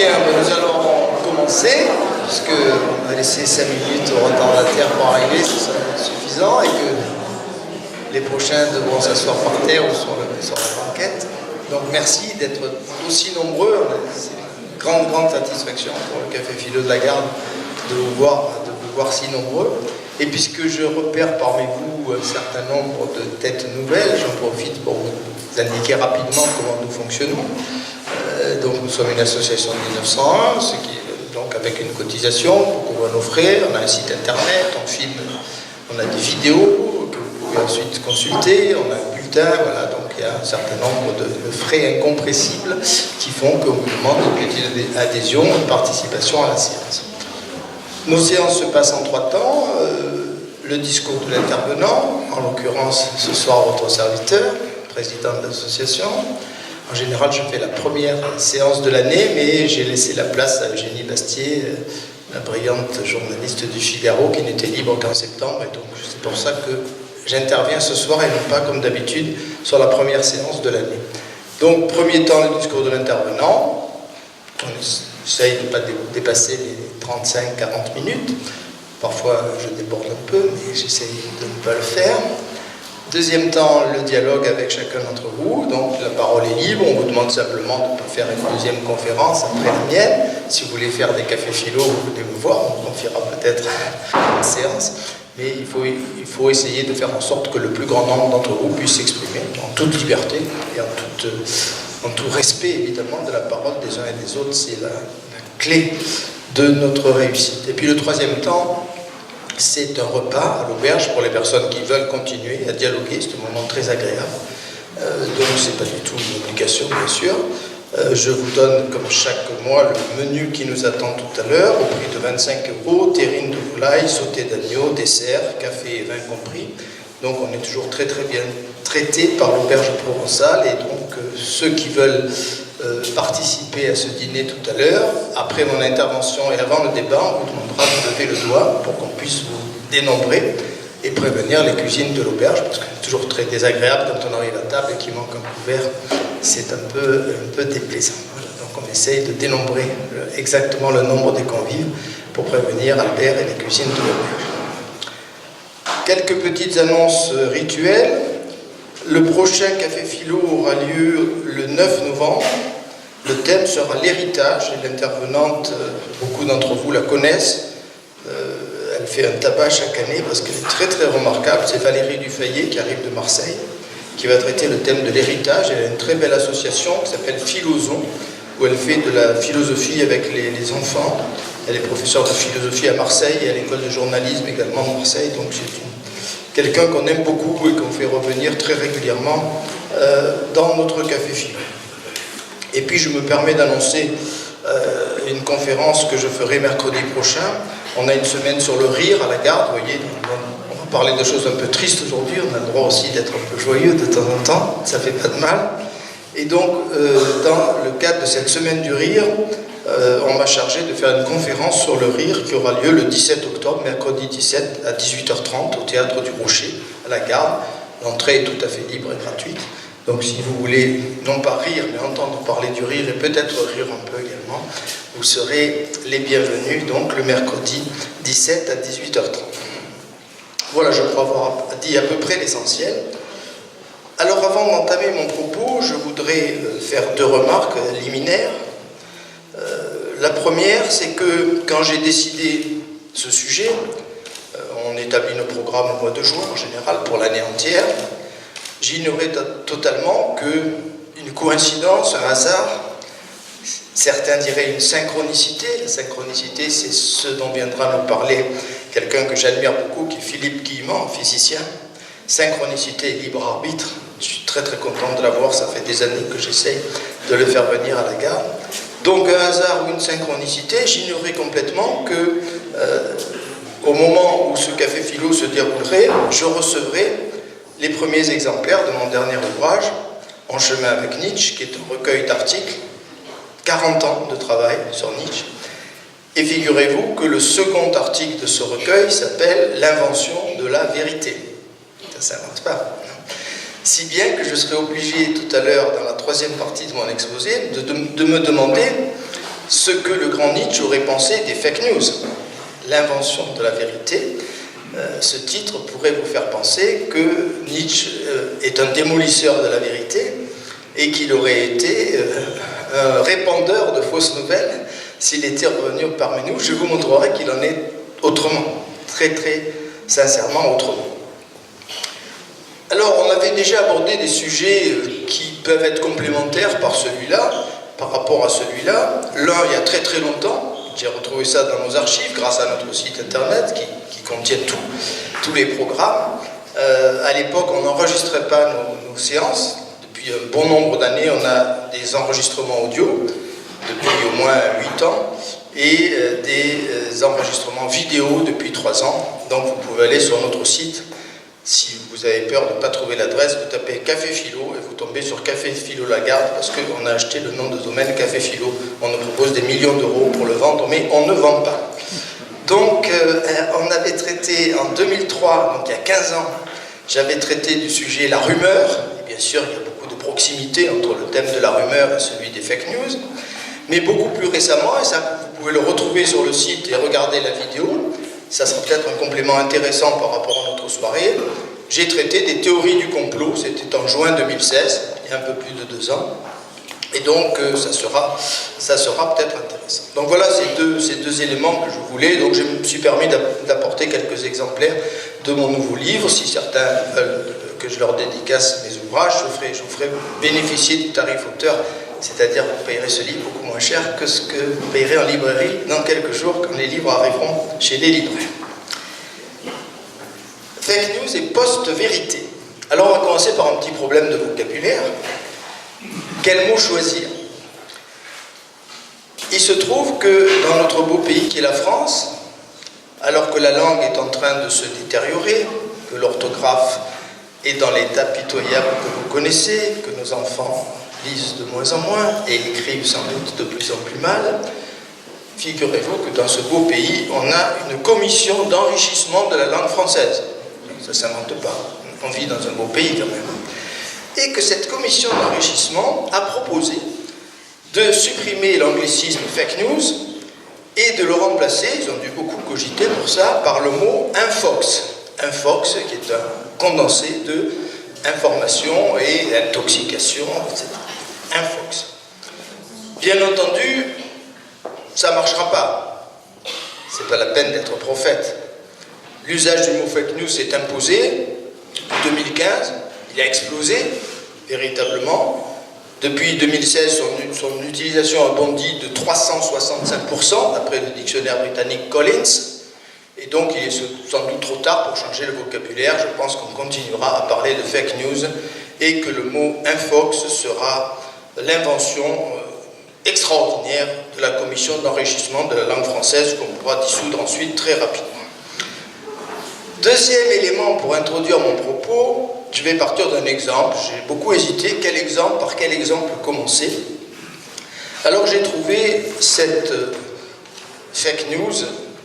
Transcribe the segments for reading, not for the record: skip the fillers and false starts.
Bien, nous allons commencer, puisqu'on va laisser 5 minutes au retardataire pour arriver, ce sera suffisant, et que les prochains devront s'asseoir par terre ou sur la banquette. Donc merci d'être aussi nombreux. C'est une grande satisfaction pour le Café Philo de la Garde de vous voir si nombreux. Et puisque je repère parmi vous un certain nombre de têtes nouvelles, j'en profite pour vous indiquer rapidement comment nous fonctionnons. Donc nous sommes une association de 1901, ce qui est donc avec une cotisation pour couvrir nos frais. On a un site internet, on filme, on a des vidéos que vous pouvez ensuite consulter, on a un bulletin, voilà, donc il y a un certain nombre de frais incompressibles qui font qu'on vous demande une petite adhésion, une participation à la séance. Nos séances se passent en 3 temps. Le discours de l'intervenant, en l'occurrence ce soir votre serviteur, président de l'association. En général, je fais la première séance de l'année, mais j'ai laissé la place à Eugénie Bastier, la brillante journaliste du Figaro, qui n'était libre qu'en septembre, et donc c'est pour ça que j'interviens ce soir et non pas comme d'habitude sur la première séance de l'année. Donc, premier temps, le discours de l'intervenant. On essaye de ne pas dépasser les 35-40 minutes. Parfois, je déborde un peu, mais j'essaye de ne pas le faire. Deuxième temps, le dialogue avec chacun d'entre vous. Donc, la parole est libre. On vous demande simplement de ne pas faire une deuxième conférence après la mienne. Si vous voulez faire des cafés philo, vous venez me voir. On confiera peut-être une séance. Mais il faut essayer de faire en sorte que le plus grand nombre d'entre vous puisse s'exprimer en toute liberté et en tout respect, évidemment, de la parole des uns et des autres. C'est la clé de notre réussite. Et puis le troisième temps, c'est un repas à l'auberge pour les personnes qui veulent continuer à dialoguer. C'est un moment très agréable. Donc ce n'est pas du tout une obligation, bien sûr. Je vous donne, comme chaque mois, le menu qui nous attend tout à l'heure, au prix de 25 €, terrine de volaille, sauté d'agneau, dessert, café et vin compris. Donc on est toujours très bien traité par l'auberge provençale, et donc ceux qui veulent participer à ce dîner tout à l'heure, après mon intervention et avant le débat, on vous demandera de lever le doigt pour qu'on puisse vous dénombrer et prévenir les cuisines de l'auberge, parce que c'est toujours très désagréable quand on arrive à table et qu'il manque un couvert, c'est un peu déplaisant. Voilà, donc on essaye de dénombrer exactement le nombre des convives pour prévenir Albert et les cuisines de l'auberge. Quelques petites annonces rituelles. Le prochain Café Philo aura lieu le 9 novembre. Le thème sera l'héritage, et l'intervenante, beaucoup d'entre vous la connaissent. Elle fait un tabac chaque année parce qu'elle est très remarquable. C'est Valérie Dufayet qui arrive de Marseille, qui va traiter le thème de l'héritage. Elle a une très belle association qui s'appelle Philoson, où elle fait de la philosophie avec les enfants. Elle est professeure de philosophie à Marseille et à l'école de journalisme également de Marseille. Donc c'est quelqu'un qu'on aime beaucoup et qu'on fait revenir très régulièrement dans notre Café Philo. Et puis je me permets d'annoncer une conférence que je ferai mercredi prochain. On a une semaine sur le rire à la Garde, vous voyez, on va parler de choses un peu tristes aujourd'hui, on a le droit aussi d'être un peu joyeux de temps en temps, ça fait pas de mal. Et donc, dans le cadre de cette semaine du rire, on m'a chargé de faire une conférence sur le rire qui aura lieu le 17 octobre, mercredi 17 à 18h30 au Théâtre du Rocher, à la Garde. L'entrée est tout à fait libre et gratuite. Donc si vous voulez, non pas rire, mais entendre parler du rire et peut-être rire un peu également, vous serez les bienvenus, donc le mercredi 17 à 18h30. Voilà, je crois avoir dit à peu près l'essentiel. Alors avant d'entamer mon propos, je voudrais faire 2 remarques liminaires. La première, c'est que quand j'ai décidé ce sujet, on établit nos programmes au mois de juin en général pour l'année entière, j'ignorais totalement qu'une coïncidence, un hasard, certains diraient une synchronicité. La synchronicité, c'est ce dont viendra nous parler quelqu'un que j'admire beaucoup, qui est Philippe Guillemont, physicien. Synchronicité et libre arbitre. Je suis très content de l'avoir, ça fait des années que j'essaye de le faire venir à la Garde. Donc un hasard ou une synchronicité, j'ignorais complètement que au moment où ce Café Philo se déroulerait, je recevrais les premiers exemplaires de mon dernier ouvrage, En chemin avec Nietzsche, qui est un recueil d'articles, 40 ans de travail sur Nietzsche. Et figurez-vous que le second article de ce recueil s'appelle « L'invention de la vérité ». Ça ne s'invente pas. Si bien que je serai obligé tout à l'heure, dans la 3e partie de mon exposé, de me demander ce que le grand Nietzsche aurait pensé des fake news, l'invention de la vérité. Ce titre pourrait vous faire penser que Nietzsche est un démolisseur de la vérité et qu'il aurait été un répandeur de fausses nouvelles s'il était revenu parmi nous. Je vous montrerai qu'il en est autrement, très très sincèrement autrement. Alors, on avait déjà abordé des sujets qui peuvent être complémentaires par rapport à celui-là. L'un, il y a très très longtemps, j'ai retrouvé ça dans nos archives grâce à notre site internet qui contient tous les programmes. À l'époque, on n'enregistrait pas nos séances. Depuis un bon nombre d'années, on a des enregistrements audio, depuis au moins 8 ans, et des enregistrements vidéo depuis 3 ans. Donc vous pouvez aller sur notre site. Si vous avez peur de ne pas trouver l'adresse, vous tapez Café Philo et vous tombez sur Café Philo Lagarde parce qu'on a acheté le nom de domaine Café Philo. On nous propose des millions d'euros pour le vendre, mais on ne vend pas. Donc, on avait traité en 2003, donc il y a 15 ans, j'avais traité du sujet la rumeur. Et bien sûr, il y a beaucoup de proximité entre le thème de la rumeur et celui des fake news. Mais beaucoup plus récemment, et ça vous pouvez le retrouver sur le site et regarder la vidéo, ça sera peut-être un complément intéressant par rapport à notre soirée. J'ai traité des théories du complot, c'était en juin 2016, il y a un peu plus de 2 ans. Et donc, ça sera peut-être intéressant. Donc voilà ces deux éléments que je voulais. Donc je me suis permis d'apporter quelques exemplaires de mon nouveau livre. Si certains veulent que je leur dédicace mes ouvrages, je vous ferai bénéficier du tarif auteur. C'est-à-dire que vous payerez ce livre beaucoup moins cher que ce que vous payerez en librairie dans quelques jours quand les livres arriveront chez les libraires. Fake news et post-vérité. Alors on va commencer par un petit problème de vocabulaire. Quel mot choisir? Il se trouve que dans notre beau pays qui est la France, alors que la langue est en train de se détériorer, que l'orthographe est dans l'état pitoyable que vous connaissez, que nos enfants lisent de moins en moins et écrivent sans doute de plus en plus mal, figurez-vous que dans ce beau pays, on a une commission d'enrichissement de la langue française. Ça ne s'invente pas, on vit dans un beau pays quand même. Et que cette commission d'enrichissement a proposé de supprimer l'anglicisme fake news et de le remplacer, ils ont dû beaucoup cogiter pour ça, par le mot infox. Infox qui est un condensé de information et d'intoxication, etc. Infox. Bien entendu, ça ne marchera pas. C'est pas la peine d'être prophète. L'usage du mot fake news s'est imposé en 2015, il a explosé véritablement. Depuis 2016, son utilisation a bondi de 365%, d'après le dictionnaire britannique Collins. Et donc, il est sans doute trop tard pour changer le vocabulaire. Je pense qu'on continuera à parler de fake news et que le mot infox sera l'invention extraordinaire de la commission d'enrichissement de la langue française qu'on pourra dissoudre ensuite très rapidement. Deuxième élément pour introduire mon propos, je vais partir d'un exemple. J'ai beaucoup hésité, par quel exemple commencer. Alors j'ai trouvé cette fake news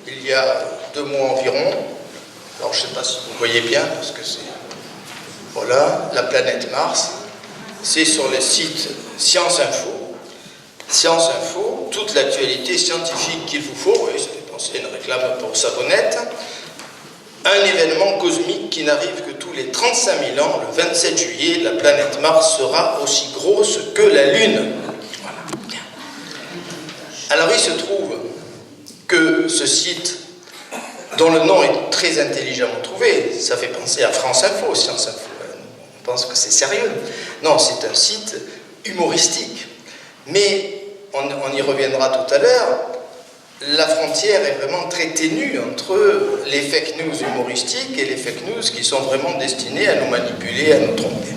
il y a 2 mois environ. Alors je ne sais pas si vous voyez bien, parce que c'est... Voilà, la planète Mars. C'est sur le site Science Info. Science Info, toute l'actualité scientifique qu'il vous faut. Oui, ça fait penser à une réclame pour Savonnette. Un événement cosmique qui n'arrive que tous les 35 000 ans, le 27 juillet, la planète Mars sera aussi grosse que la Lune. Voilà. Alors il se trouve que ce site, dont le nom est très intelligemment trouvé, ça fait penser à France Info, Science Info, on pense que c'est sérieux. Non, c'est un site humoristique. Mais, on y reviendra tout à l'heure, la frontière est vraiment très ténue entre les fake news humoristiques et les fake news qui sont vraiment destinés à nous manipuler, à nous tromper.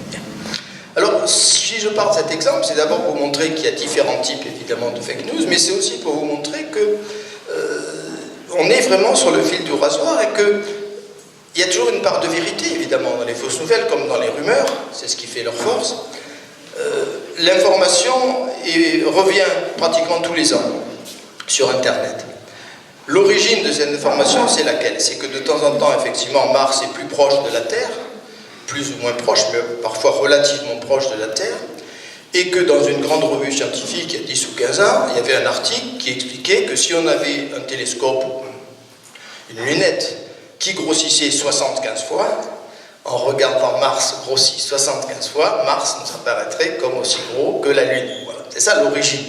Alors, si je pars de cet exemple, c'est d'abord pour vous montrer qu'il y a différents types, évidemment, de fake news, mais c'est aussi pour vous montrer que on est vraiment sur le fil du rasoir et qu'il y a toujours une part de vérité, évidemment, dans les fausses nouvelles, comme dans les rumeurs, c'est ce qui fait leur force. L'information revient pratiquement tous les ans sur Internet. L'origine de cette information, c'est laquelle? C'est que de temps en temps, effectivement, Mars est plus proche de la Terre, plus ou moins proche, mais parfois relativement proche de la Terre, et que dans une grande revue scientifique, il y a 10 ou 15 ans, il y avait un article qui expliquait que si on avait un télescope ou une lunette qui grossissait 75 fois, en regardant Mars grossir 75 fois, Mars nous apparaîtrait comme aussi gros que la Lune. Voilà. C'est ça l'origine.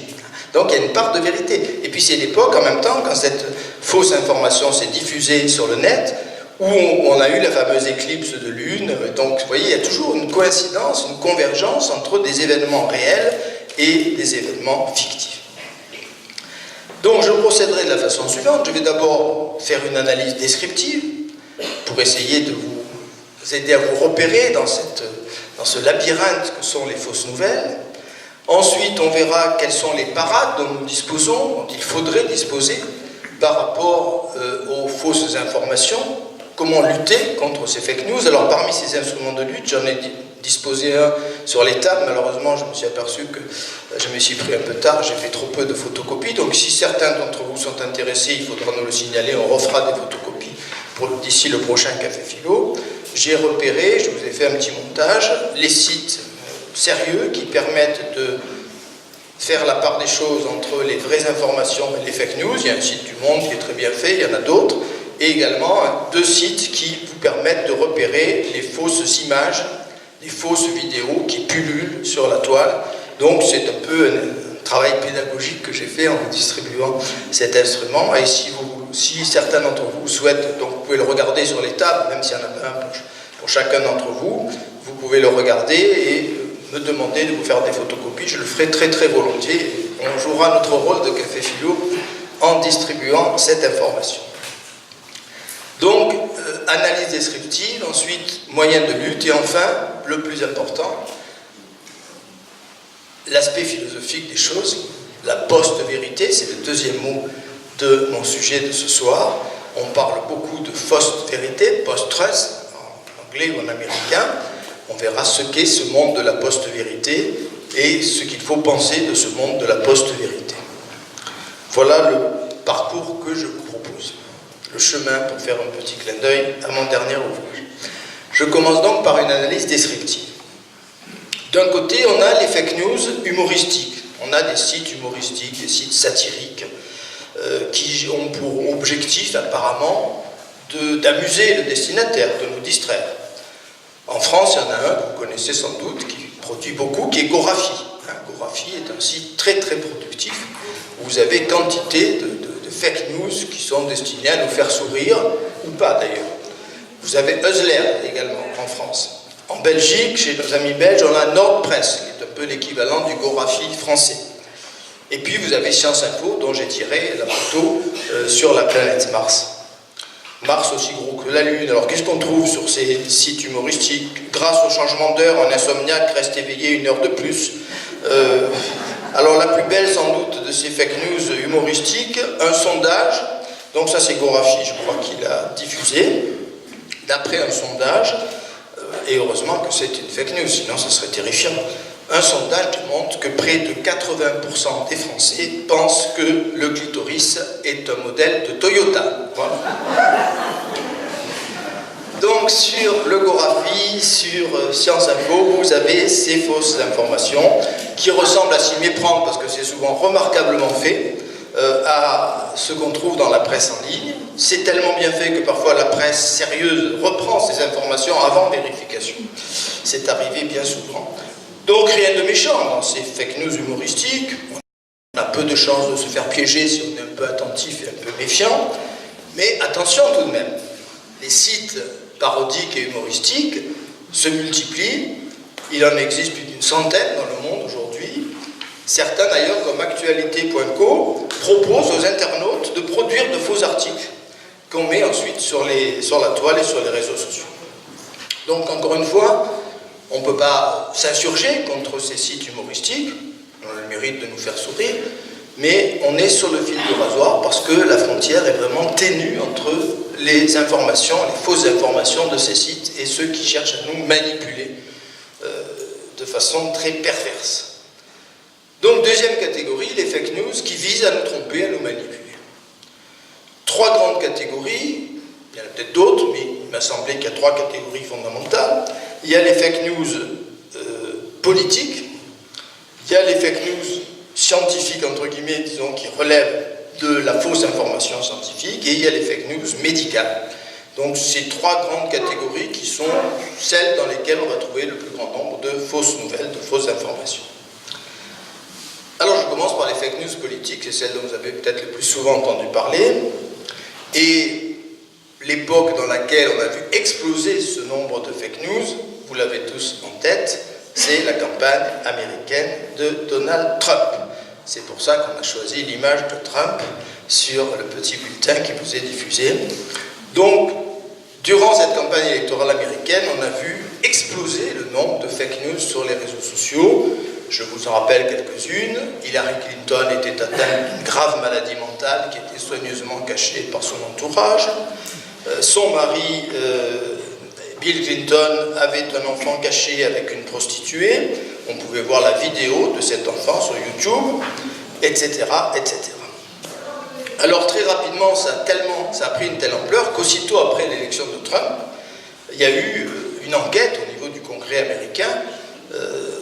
Donc il y a une part de vérité. Et puis c'est l'époque, en même temps, quand cette fausse information s'est diffusée sur le net, où on a eu la fameuse éclipse de Lune. Donc vous voyez, il y a toujours une coïncidence, une convergence entre des événements réels et des événements fictifs. Donc je procéderai de la façon suivante. Je vais d'abord faire une analyse descriptive pour essayer de vous aider à vous repérer dans ce labyrinthe que sont les fausses nouvelles. Ensuite, on verra quelles sont les parades dont nous disposons, dont il faudrait disposer par rapport aux fausses informations, comment lutter contre ces fake news. Alors parmi ces instruments de lutte, j'en ai disposé un sur les tables. Malheureusement, je me suis aperçu que je me suis pris un peu tard, j'ai fait trop peu de photocopies. Donc si certains d'entre vous sont intéressés, il faudra nous le signaler, on refera des photocopies d'ici le prochain Café Philo. J'ai repéré, je vous ai fait un petit montage, les sites sérieux qui permettent de faire la part des choses entre les vraies informations et les fake news. Il y a un site du Monde qui est très bien fait, il y en a d'autres, et également 2 sites qui vous permettent de repérer les fausses images, les fausses vidéos qui pullulent sur la toile. Donc c'est un peu un travail pédagogique que j'ai fait en distribuant cet instrument. Et si certains d'entre vous souhaitent, donc vous pouvez le regarder sur les tables, même s'il y en a pas un pour chacun d'entre vous, vous pouvez le regarder et me demander de vous faire des photocopies, je le ferai très très volontiers. On jouera notre rôle de Café Philo en distribuant cette information. Donc, analyse descriptive, ensuite, moyens de lutte, et enfin, le plus important, l'aspect philosophique des choses, la post-vérité, c'est le deuxième mot de mon sujet de ce soir. On parle beaucoup de fausse vérité, post-truth, en anglais ou en américain. On verra ce qu'est ce monde de la post-vérité et ce qu'il faut penser de ce monde de la post-vérité. Voilà le parcours que je vous propose, le chemin pour faire un petit clin d'œil à mon dernier ouvrage. Je commence donc par une analyse descriptive. D'un côté, on a les fake news humoristiques. On a des sites humoristiques, des sites satiriques qui ont pour objectif apparemment d'amuser le destinataire, de nous distraire. En France, il y en a un que vous connaissez sans doute, qui produit beaucoup, qui est Gorafi. Gorafi est un site très très productif, où vous avez quantité de fake news qui sont destinées à nous faire sourire, ou pas d'ailleurs. Vous avez Heusler également en France. En Belgique, chez nos amis belges, on a Nordpress, qui est un peu l'équivalent du Gorafi français. Et puis vous avez Science Info, dont j'ai tiré la photo sur la planète Mars. Mars aussi gros que la Lune. Alors qu'est-ce qu'on trouve sur ces sites humoristiques? Grâce au changement d'heure, un insomniaque reste éveillé 1 heure de plus. Alors la plus belle sans doute de ces fake news humoristiques, un sondage, donc ça c'est Gorafi, je crois qu'il a diffusé, d'après un sondage, et heureusement que c'est une fake news, sinon ça serait terrifiant. Un sondage démontre que près de 80% des Français pensent que le clitoris est un modèle de Toyota. Voilà. Donc sur le Gorafi, sur Science Info, vous avez ces fausses informations qui ressemblent à s'y méprendre parce que c'est souvent remarquablement fait à ce qu'on trouve dans la presse en ligne. C'est tellement bien fait que parfois la presse sérieuse reprend ces informations avant vérification. C'est arrivé bien souvent. Donc rien de méchant dans ces fake news humoristiques. On a peu de chances de se faire piéger si on est un peu attentif et un peu méfiant. Mais attention tout de même, les sites parodiques et humoristiques se multiplient. Il en existe plus d'100 dans le monde aujourd'hui. Certains d'ailleurs, comme Actualité.co, proposent aux internautes de produire de faux articles qu'on met ensuite sur la toile et sur les réseaux sociaux. Donc encore une fois, on ne peut pas s'insurger contre ces sites humoristiques, on a le mérite de nous faire sourire, mais on est sur le fil du rasoir parce que la frontière est vraiment ténue entre les informations, les fausses informations de ces sites et ceux qui cherchent à nous manipuler de façon très perverse. Donc deuxième catégorie, les fake news qui visent à nous tromper, à nous manipuler. 3 grandes catégories, il y en a peut-être d'autres, mais il m'a semblé qu'il y a 3 catégories fondamentales. Il y a les fake news politiques, Il y a les fake news scientifiques, entre guillemets, disons, qui relèvent de la fausse information scientifique, et il y a les fake news médicales. Donc, c'est trois grandes catégories qui sont celles dans lesquelles on va trouver le plus grand nombre de fausses nouvelles, de fausses informations. Alors, je commence par les fake news politiques, c'est celles dont vous avez peut-être le plus souvent entendu parler. Et l'époque dans laquelle on a vu exploser ce nombre de fake news, vous l'avez tous en tête, c'est la campagne américaine de Donald Trump. C'est pour ça qu'on a choisi l'image de Trump sur le petit bulletin qui vous est diffusé. Donc, durant cette campagne électorale américaine, on a vu exploser le nombre de fake news sur les réseaux sociaux. Je vous en rappelle quelques-unes. Hillary Clinton était atteinte d'une grave maladie mentale qui était soigneusement cachée par son entourage. Son mari, Bill Clinton, avait un enfant caché avec une prostituée. On pouvait voir la vidéo de cet enfant sur YouTube, etc., etc. Alors très rapidement, ça a pris une telle ampleur qu'aussitôt après l'élection de Trump, il y a eu une enquête au niveau du Congrès américain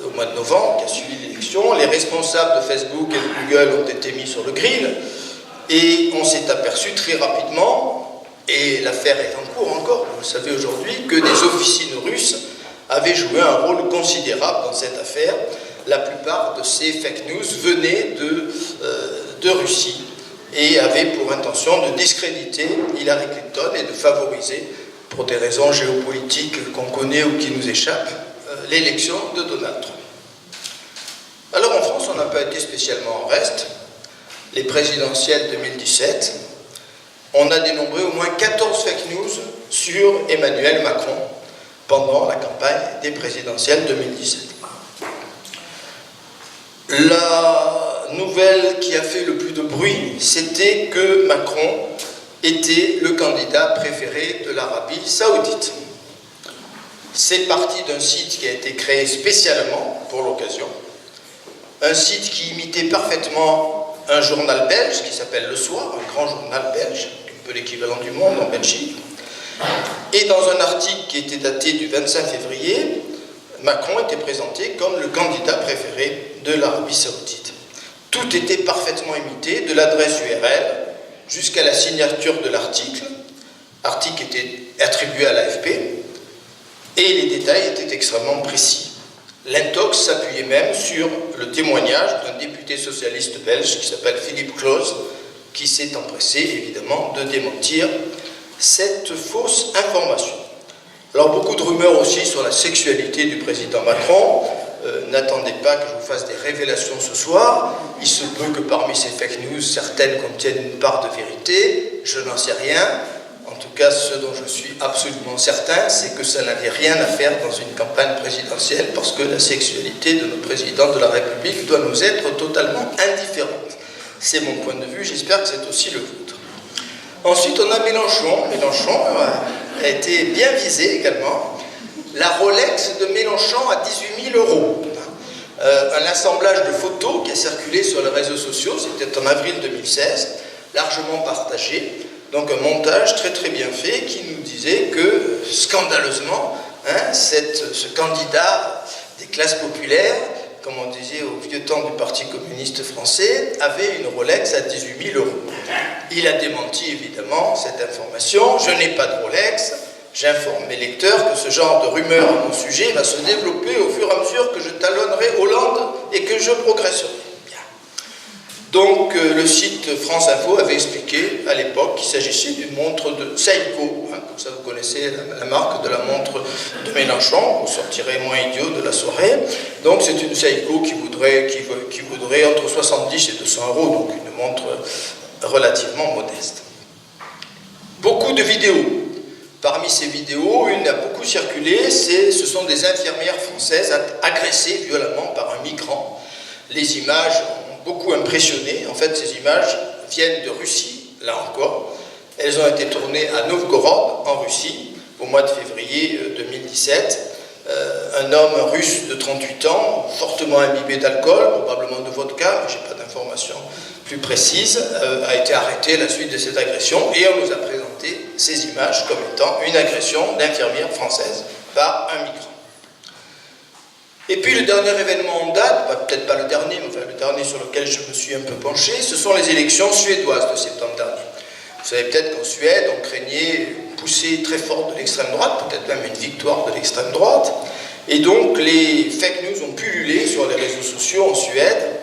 au mois de novembre qui a suivi l'élection. Les responsables de Facebook et de Google ont été mis sur le grill et on s'est aperçu très rapidement, et l'affaire est en cours encore, vous le savez aujourd'hui, que des officines russes avaient joué un rôle considérable dans cette affaire. La plupart de ces fake news venaient de Russie et avaient pour intention de discréditer Hillary Clinton et de favoriser, pour des raisons géopolitiques qu'on connaît ou qui nous échappent, l'élection de Donald Trump. Alors en France, on n'a pas été spécialement en reste. Les présidentielles 2017, on a dénombré au moins 14 fake news sur Emmanuel Macron pendant la campagne des présidentielles 2017. La nouvelle qui a fait le plus de bruit, c'était que Macron était le candidat préféré de l'Arabie Saoudite. C'est parti d'un site qui a été créé spécialement pour l'occasion, un site qui imitait parfaitement un journal belge qui s'appelle Le Soir, un grand journal belge, un peu l'équivalent du Monde en Belgique. Et dans un article qui était daté du 25 février, Macron était présenté comme le candidat préféré de l'Arabie Saoudite. Tout était parfaitement imité, de l'adresse URL jusqu'à la signature de l'article. L'article était attribué à l'AFP et les détails étaient extrêmement précis. L'Intox s'appuyait même sur le témoignage d'un député socialiste belge qui s'appelle Philippe Claus, qui s'est empressé évidemment de démentir cette fausse information. Alors beaucoup de rumeurs aussi sur la sexualité du président Macron. N'attendez pas que je vous fasse des révélations ce soir. Il se peut que parmi ces fake news, certaines contiennent une part de vérité. Je n'en sais rien. En tout cas, ce dont je suis absolument certain, c'est que ça n'avait rien à faire dans une campagne présidentielle, parce que la sexualité de nos présidents de la République doit nous être totalement indifférente. C'est mon point de vue, j'espère que c'est aussi le vôtre. Ensuite, on a Mélenchon. Mélenchon a été bien visé également. La Rolex de Mélenchon à 18 000 €. Un assemblage de photos qui a circulé sur les réseaux sociaux, c'était en avril 2016, largement partagé. Donc un montage très très bien fait qui nous disait que, scandaleusement, ce candidat des classes populaires, comme on disait au vieux temps du Parti communiste français, avait une Rolex à 18 000 €. Il a démenti évidemment cette information. Je n'ai pas de Rolex. J'informe mes lecteurs que ce genre de rumeur à mon sujet va se développer au fur et à mesure que je talonnerai Hollande et que je progresserai. Bien. Donc le site France Info avait expliqué à l'époque qu'il s'agissait d'une montre de Seiko, comme ça vous connaissez la marque de la montre de Mélenchon, vous sortirez moins idiot de la soirée. Donc c'est une Seiko qui vaudrait entre 70 et 200 €, donc une montre relativement modeste. Beaucoup de vidéos. Parmi ces vidéos, une a beaucoup circulé, ce sont des infirmières françaises agressées violemment par un migrant. Les images ont beaucoup impressionné. En fait, ces images viennent de Russie, là encore. Elles ont été tournées à Novgorod, en Russie, au mois de février 2017. Un homme russe de 38 ans, fortement imbibé d'alcool, probablement de vodka, mais je n'ai pas d'informations plus précises, a été arrêté à la suite de cette agression, et on nous a présenté ces images comme étant une agression d'infirmière française par un migrant. Et puis le dernier événement en date, peut-être pas le dernier, mais enfin le dernier sur lequel je me suis un peu penché, ce sont les élections suédoises de septembre dernier. Vous savez peut-être qu'en Suède, on craignait une poussée très forte de l'extrême droite, peut-être même une victoire de l'extrême droite. Et donc les fake news ont pullulé sur les réseaux sociaux en Suède.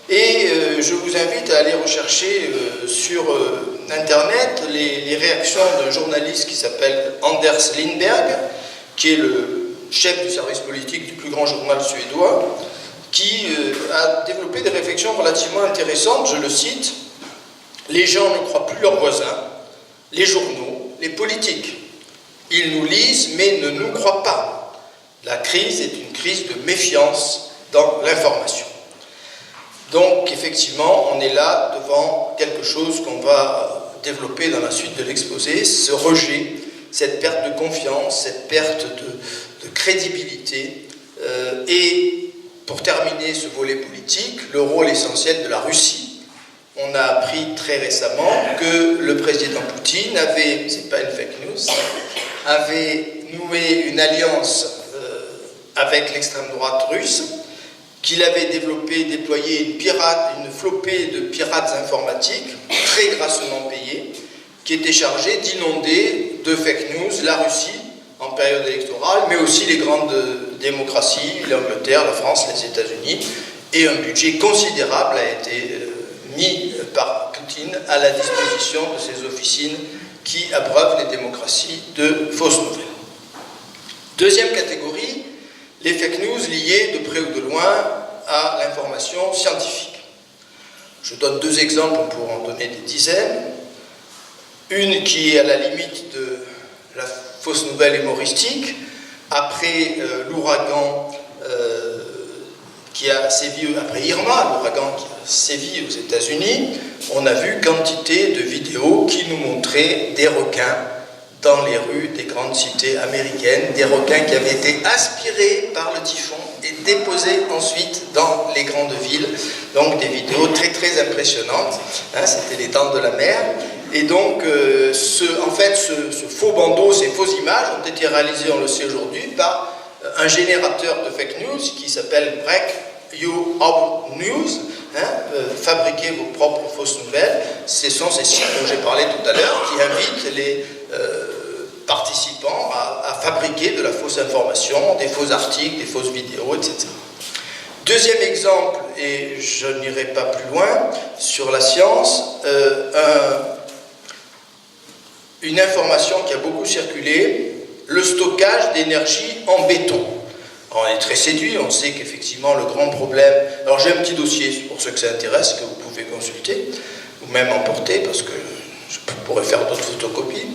Et je vous invite à aller rechercher sur Internet les réactions d'un journaliste qui s'appelle Anders Lindberg, qui est le chef du service politique du plus grand journal suédois, qui a développé des réflexions relativement intéressantes. Je le cite: « Les gens ne croient plus leurs voisins, les journaux, les politiques. Ils nous lisent mais ne nous croient pas. La crise est une crise de méfiance dans l'information. » Donc, effectivement, on est là devant quelque chose qu'on va développer dans la suite de l'exposé, ce rejet, cette perte de confiance, cette perte de crédibilité. Et pour terminer ce volet politique, le rôle essentiel de la Russie. On a appris très récemment que le président Poutine avait, c'est pas une fake news, avait noué une alliance avec l'extrême droite russe, qu'il avait déployé une flopée de pirates informatiques, très grassement payés, qui étaient chargés d'inonder de fake news la Russie en période électorale, mais aussi les grandes démocraties, l'Angleterre, la France, les États-Unis, et un budget considérable a été mis par Poutine à la disposition de ces officines qui abreuvent les démocraties de fausses nouvelles. Deuxième catégorie, les fake news liées de près ou de loin à l'information scientifique. Je donne deux exemples, on pourrait en donner des dizaines. Une qui est à la limite de la fausse nouvelle humoristique. Après l'ouragan qui a sévi, après Irma, l'ouragan qui a sévi aux États-Unis, on a vu quantité de vidéos qui nous montraient des requins dans les rues des grandes cités américaines, des requins qui avaient été aspirés par le typhon et déposés ensuite dans les grandes villes. Donc des vidéos très très impressionnantes, hein, c'était les dents de la mer. Et donc ce faux bandeau, ces fausses images ont été réalisées, on le sait aujourd'hui, par un générateur de fake news qui s'appelle Break Your Own News, hein, fabriquez vos propres fausses nouvelles. Ce sont ces sites dont j'ai parlé tout à l'heure qui invitent les participants à fabriquer de la fausse information, des faux articles, des fausses vidéos, etc. Deuxième exemple, et je n'irai pas plus loin, sur la science, une information qui a beaucoup circulé, le stockage d'énergie en béton. Alors, on est très séduit, on sait qu'effectivement le grand problème... Alors j'ai un petit dossier pour ceux que ça intéresse, que vous pouvez consulter, ou même emporter, parce que je pourrais faire d'autres photocopies.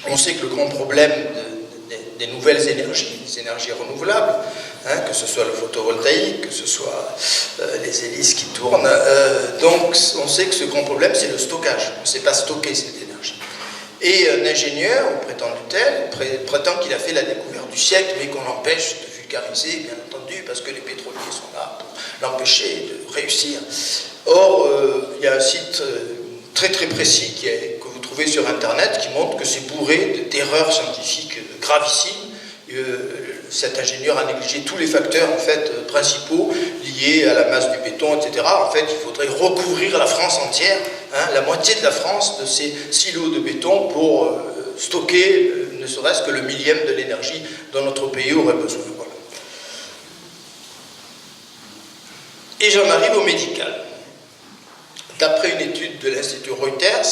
On sait que le grand problème des nouvelles énergies, des énergies renouvelables, hein, que ce soit le photovoltaïque, que ce soit les hélices qui tournent, donc on sait que ce grand problème c'est le stockage. On ne sait pas stocker cette énergie. Et un ingénieur, ou prétendu-tel, prétend qu'il a fait la découverte du siècle, mais qu'on l'empêche de vulgariser, bien entendu, parce que les pétroliers sont là pour l'empêcher de réussir. Or, il y a un site très très précis que vous trouvez sur Internet qui montre que c'est bourré d'erreurs scientifiques gravissimes. Cet ingénieur a négligé tous les facteurs en fait, principaux liés à la masse du béton, etc. En fait, il faudrait recouvrir la France entière, hein, la moitié de la France, de ces silos de béton pour stocker ne serait-ce que le millième de l'énergie dont notre pays aurait besoin. Voilà. Et j'en arrive au médical. D'après une étude de l'Institut Reuters,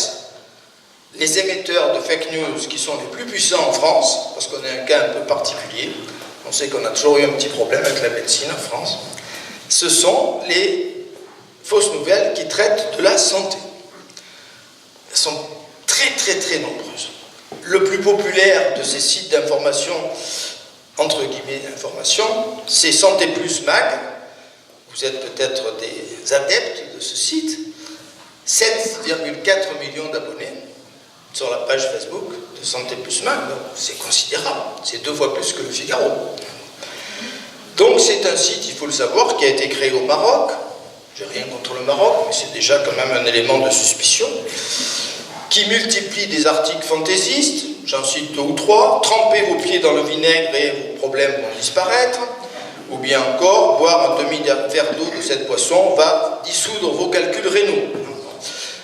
les émetteurs de fake news qui sont les plus puissants en France, parce qu'on est un cas un peu particulier, on sait qu'on a toujours eu un petit problème avec la médecine en France, ce sont les fausses nouvelles qui traitent de la santé. Elles sont très très très nombreuses. Le plus populaire de ces sites d'information, entre guillemets d'information, c'est Santé Plus Mag. Vous êtes peut-être des adeptes de ce site. 7,4 millions d'abonnés sur la page Facebook de Santé Plus Mag, c'est considérable, c'est 2 fois plus que le Figaro. Donc c'est un site, il faut le savoir, qui a été créé au Maroc. J'ai rien contre le Maroc, mais c'est déjà quand même un élément de suspicion, qui multiplie des articles fantaisistes, j'en cite 2 ou 3, trempez vos pieds dans le vinaigre et vos problèmes vont disparaître, ou bien encore, boire un demi-verre d'eau de cette boisson va dissoudre vos calculs rénaux.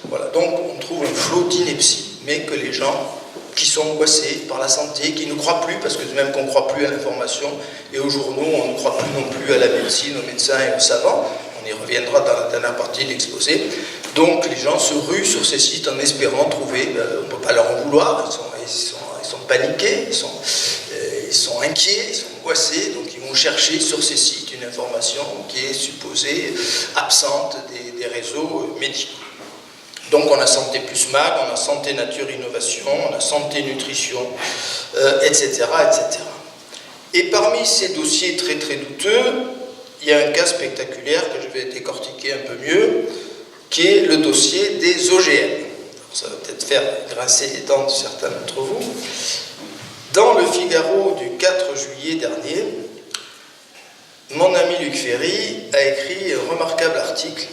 Voilà, donc on trouve un flot d'inepties, mais que les gens qui sont angoissés par la santé, qui ne croient plus, parce que même qu'on ne croit plus à l'information, et aux journaux, on ne croit plus non plus à la médecine, aux médecins et aux savants, on y reviendra dans la dernière partie de l'exposé. Donc les gens se ruent sur ces sites en espérant trouver, on ne peut pas leur en vouloir, ils sont paniqués, ils sont inquiets, ils sont angoissés, donc ils vont chercher sur ces sites une information qui est supposée absente des réseaux médicaux. Donc on a Santé Plus Mag, on a Santé Nature Innovation, on a Santé Nutrition, etc., etc. Et parmi ces dossiers très très douteux, il y a un cas spectaculaire que je vais décortiquer un peu mieux, qui est le dossier des OGM. Ça va peut-être faire grincer les dents de certains d'entre vous. Dans le Figaro du 4 juillet dernier, mon ami Luc Ferry a écrit un remarquable article,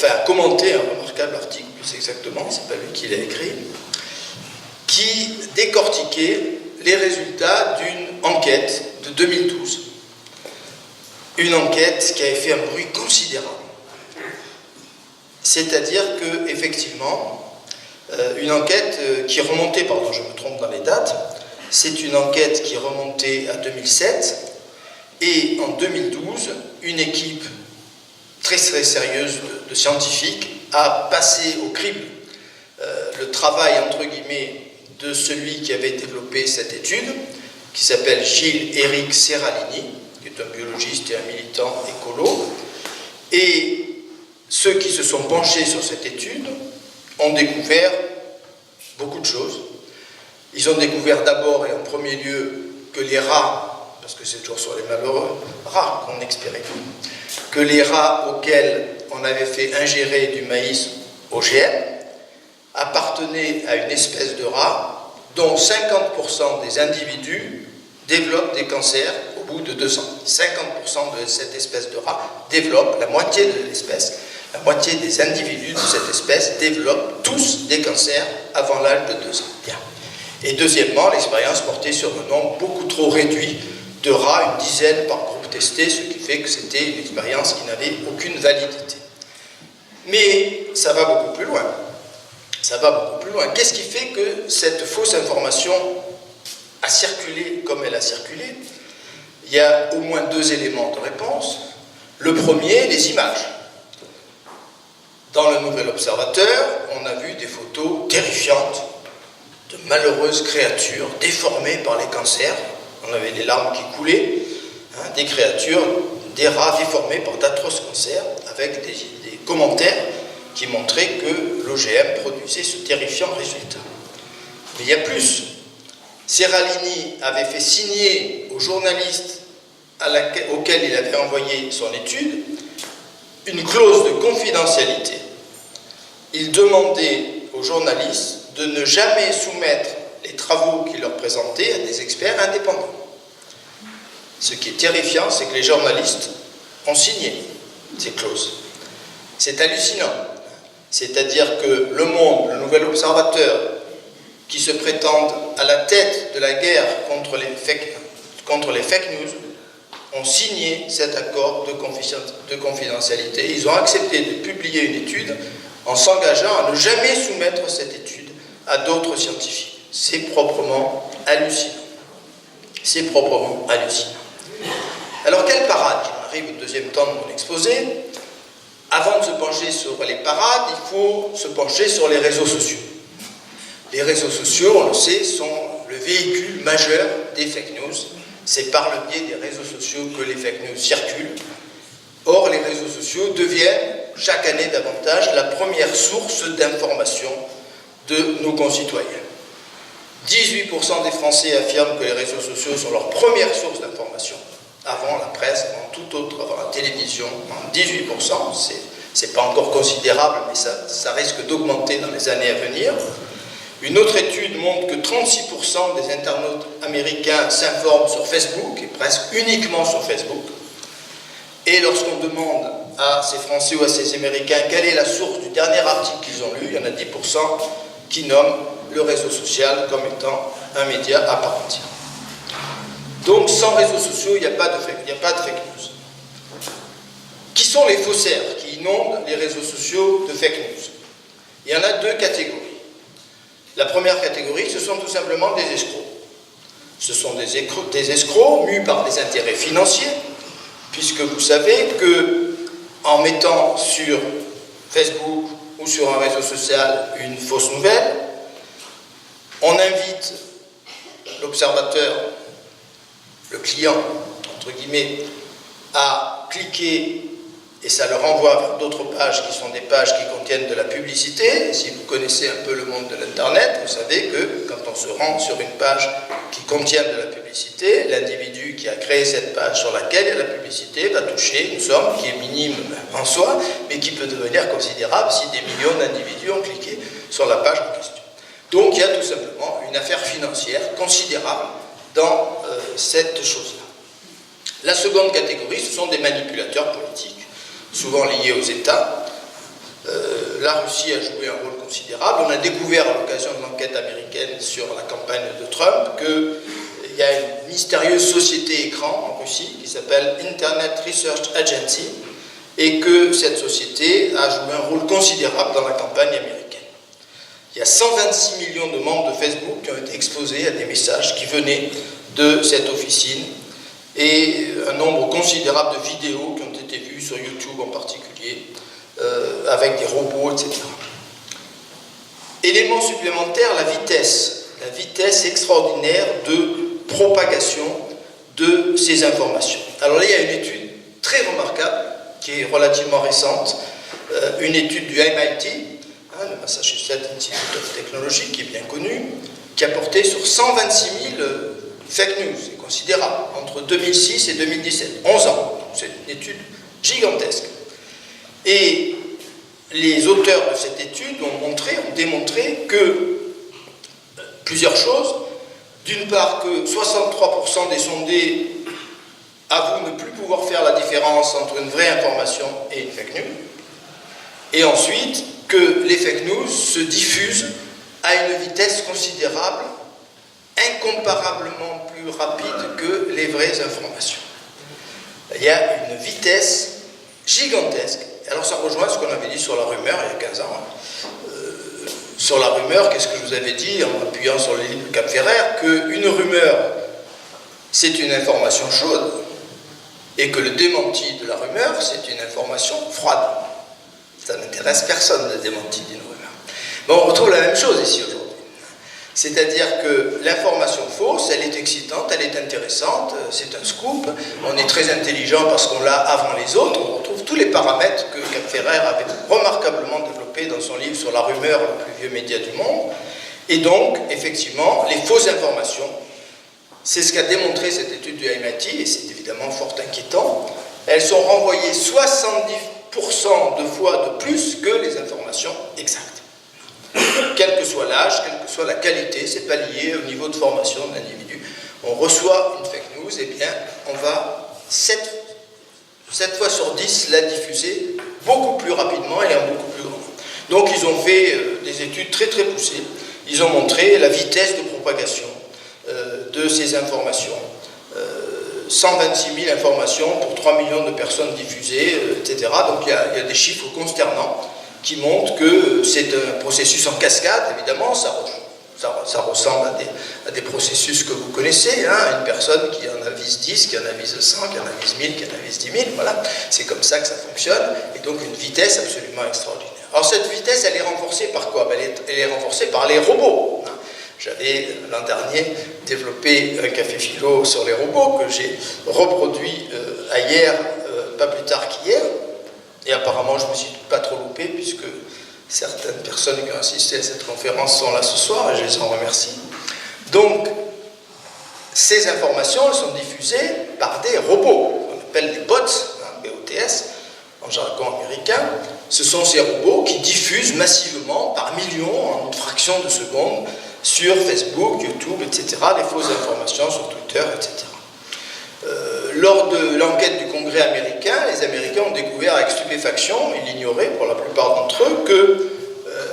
a commenté un remarquable article, plus exactement, c'est pas lui qui l'a écrit, qui décortiquait les résultats d'une enquête de 2012. Une enquête qui avait fait un bruit considérable. C'est-à-dire que, effectivement, une enquête qui remontait, pardon, je me trompe dans les dates, c'est une enquête qui remontait à 2007, et en 2012, une équipe très très sérieuse de scientifiques a passé au crible le travail, entre guillemets, de celui qui avait développé cette étude, qui s'appelle Gilles-Éric Serralini, qui est un biologiste et un militant écolo, et ceux qui se sont penchés sur cette étude ont découvert beaucoup de choses. Ils ont découvert d'abord et en premier lieu que les rats, parce que c'est toujours sur les malheureux rats qu'on expérimente, que les rats auxquels on avait fait ingérer du maïs OGM appartenaient à une espèce de rat dont 50% des individus développent des cancers au bout de 2 ans. 50% de cette espèce de rat développent, la moitié de l'espèce, la moitié des individus de cette espèce développent tous des cancers avant l'âge de 2 ans. Bien. Et deuxièmement, l'expérience portait sur un nombre beaucoup trop réduit de rats, une dizaine par groupe testé, ce qui fait que c'était une expérience qui n'avait aucune validité. Mais ça va beaucoup plus loin. Ça va beaucoup plus loin. Qu'est-ce qui fait que cette fausse information a circulé comme elle a circulé? Il y a au moins 2 éléments de réponse. Le premier, les images. Dans le Nouvel Observateur, on a vu des photos terrifiantes de malheureuses créatures déformées par les cancers. On avait des larmes qui coulaient, des créatures, des rats déformés par d'atroces cancers, avec des commentaires qui montraient que l'OGM produisait ce terrifiant résultat. Mais il y a plus. Serralini avait fait signer aux journalistes auxquels il avait envoyé son étude une clause de confidentialité. Il demandait aux journalistes de ne jamais soumettre les travaux qu'il leur présentait à des experts indépendants. Ce qui est terrifiant, c'est que les journalistes ont signé ces clauses. C'est hallucinant. C'est-à-dire que Le Monde, le Nouvel Observateur, qui se prétendent à la tête de la guerre contre les fake news, ont signé cet accord de confidentialité. Ils ont accepté de publier une étude en s'engageant à ne jamais soumettre cette étude à d'autres scientifiques. C'est proprement hallucinant. C'est proprement hallucinant. Alors, quelle parade? J'arrive au deuxième temps de mon exposé. Avant de se pencher sur les parades, il faut se pencher sur les réseaux sociaux. Les réseaux sociaux, on le sait, sont le véhicule majeur des fake news. C'est par le biais des réseaux sociaux que les fake news circulent. Or, les réseaux sociaux deviennent chaque année davantage la première source d'information de nos concitoyens. 18% des Français affirment que les réseaux sociaux sont leur première source d'information. Avant la presse, avant tout autre, avant la télévision, 18%, c'est pas encore considérable, mais ça risque d'augmenter dans les années à venir. Une autre étude montre que 36% des internautes américains s'informent sur Facebook, et presque uniquement sur Facebook. Et lorsqu'on demande à ces Français ou à ces Américains quelle est la source du dernier article qu'ils ont lu, il y en a 10% qui nomment le réseau social comme étant un média à part entière. Donc sans réseaux sociaux, il n'y a pas de fake news. Qui sont les faussaires qui inondent les réseaux sociaux de fake news? Il y en a deux catégories. La première catégorie, ce sont tout simplement des escrocs. Ce sont des escrocs mus par des intérêts financiers, puisque vous savez que en mettant sur Facebook ou sur un réseau social une fausse nouvelle, on invite l'observateur, le client, entre guillemets, à cliquer et ça le renvoie vers d'autres pages qui sont des pages qui contiennent de la publicité. Si vous connaissez un peu le monde de l'Internet, vous savez que quand on se rend sur une page qui contient de la publicité, l'individu qui a créé cette page sur laquelle il y a la publicité va toucher une somme qui est minime en soi, mais qui peut devenir considérable si des millions d'individus ont cliqué sur la page en question. Donc il y a tout simplement une affaire financière considérable dans cette chose-là. La seconde catégorie, ce sont des manipulateurs politiques, souvent liés aux États. La Russie a joué un rôle considérable. On a découvert à l'occasion de l'enquête américaine sur la campagne de Trump qu'il y a une mystérieuse société écran en Russie qui s'appelle Internet Research Agency et que cette société a joué un rôle considérable dans la campagne américaine. Il y a 126 millions de membres de Facebook qui ont été exposés à des messages qui venaient de cette officine et un nombre considérable de vidéos qui ont été vues sur YouTube en particulier, avec des robots, etc. Élément supplémentaire, la vitesse extraordinaire de propagation de ces informations. Alors là, il y a une étude très remarquable, qui est relativement récente, une étude du MIT, le Massachusetts Institute of Technology, qui est bien connu, qui a porté sur 126 000 fake news, c'est considérable, entre 2006 et 2017, 11 ans. C'est une étude gigantesque. Et les auteurs de cette étude ont démontré que plusieurs choses. D'une part, que 63% des sondés avouent ne plus pouvoir faire la différence entre une vraie information et une fake news. Et ensuite, que les fake news se diffusent à une vitesse considérable, incomparablement plus rapide que les vraies informations. Il y a une vitesse gigantesque. Alors ça rejoint ce qu'on avait dit sur la rumeur il y a 15 ans. Sur la rumeur, qu'est-ce que je vous avais dit en appuyant sur le livre de Cap Ferrer? Qu'une rumeur, c'est une information chaude et que le démenti de la rumeur, c'est une information froide. Ça n'intéresse personne, le démenti d'une rumeur. Mais on retrouve la même chose ici aujourd'hui. C'est-à-dire que l'information fausse, elle est excitante, elle est intéressante, c'est un scoop, on est très intelligent parce qu'on l'a avant les autres, on retrouve tous les paramètres que Cap Ferrer avait remarquablement développés dans son livre sur la rumeur, le plus vieux média du monde. Et donc, effectivement, les fausses informations, c'est ce qu'a démontré cette étude du MIT, et c'est évidemment fort inquiétant, elles sont renvoyées 70% de fois de plus que les informations exactes. Quel que soit l'âge, quelle que soit la qualité, c'est pas lié au niveau de formation de l'individu. On reçoit une fake news, et bien on va 7 fois sur 10 la diffuser beaucoup plus rapidement et en beaucoup plus grand. Donc ils ont fait des études très très poussées. Ils ont montré la vitesse de propagation de ces informations. 126 000 informations pour 3 millions de personnes diffusées, etc. Donc il y a des chiffres consternants qui montrent que c'est un processus en cascade, évidemment, ça ressemble à des processus que vous connaissez, hein, une personne qui en avise 10, qui en avise 100, qui en avise 1000, qui en avise 10 000, voilà, c'est comme ça que ça fonctionne, et donc une vitesse absolument extraordinaire. Alors cette vitesse, elle est renforcée par quoi? Elle est renforcée par les robots. Hein. J'avais l'an dernier développé un café philo sur les robots que j'ai reproduit hier, pas plus tard qu'hier. Et apparemment, je ne me suis pas trop loupé, puisque certaines personnes qui ont assisté à cette conférence sont là ce soir, et je les en remercie. Donc, ces informations, elles sont diffusées par des robots, qu'on appelle des bots, hein, BOTS, en jargon américain. Ce sont ces robots qui diffusent massivement, par millions, en une fraction de seconde, sur Facebook, YouTube, etc., les fausses informations sur Twitter, etc. Lors de l'enquête du Congrès américain, les Américains ont découvert avec stupéfaction, ils l'ignoraient pour la plupart d'entre eux, que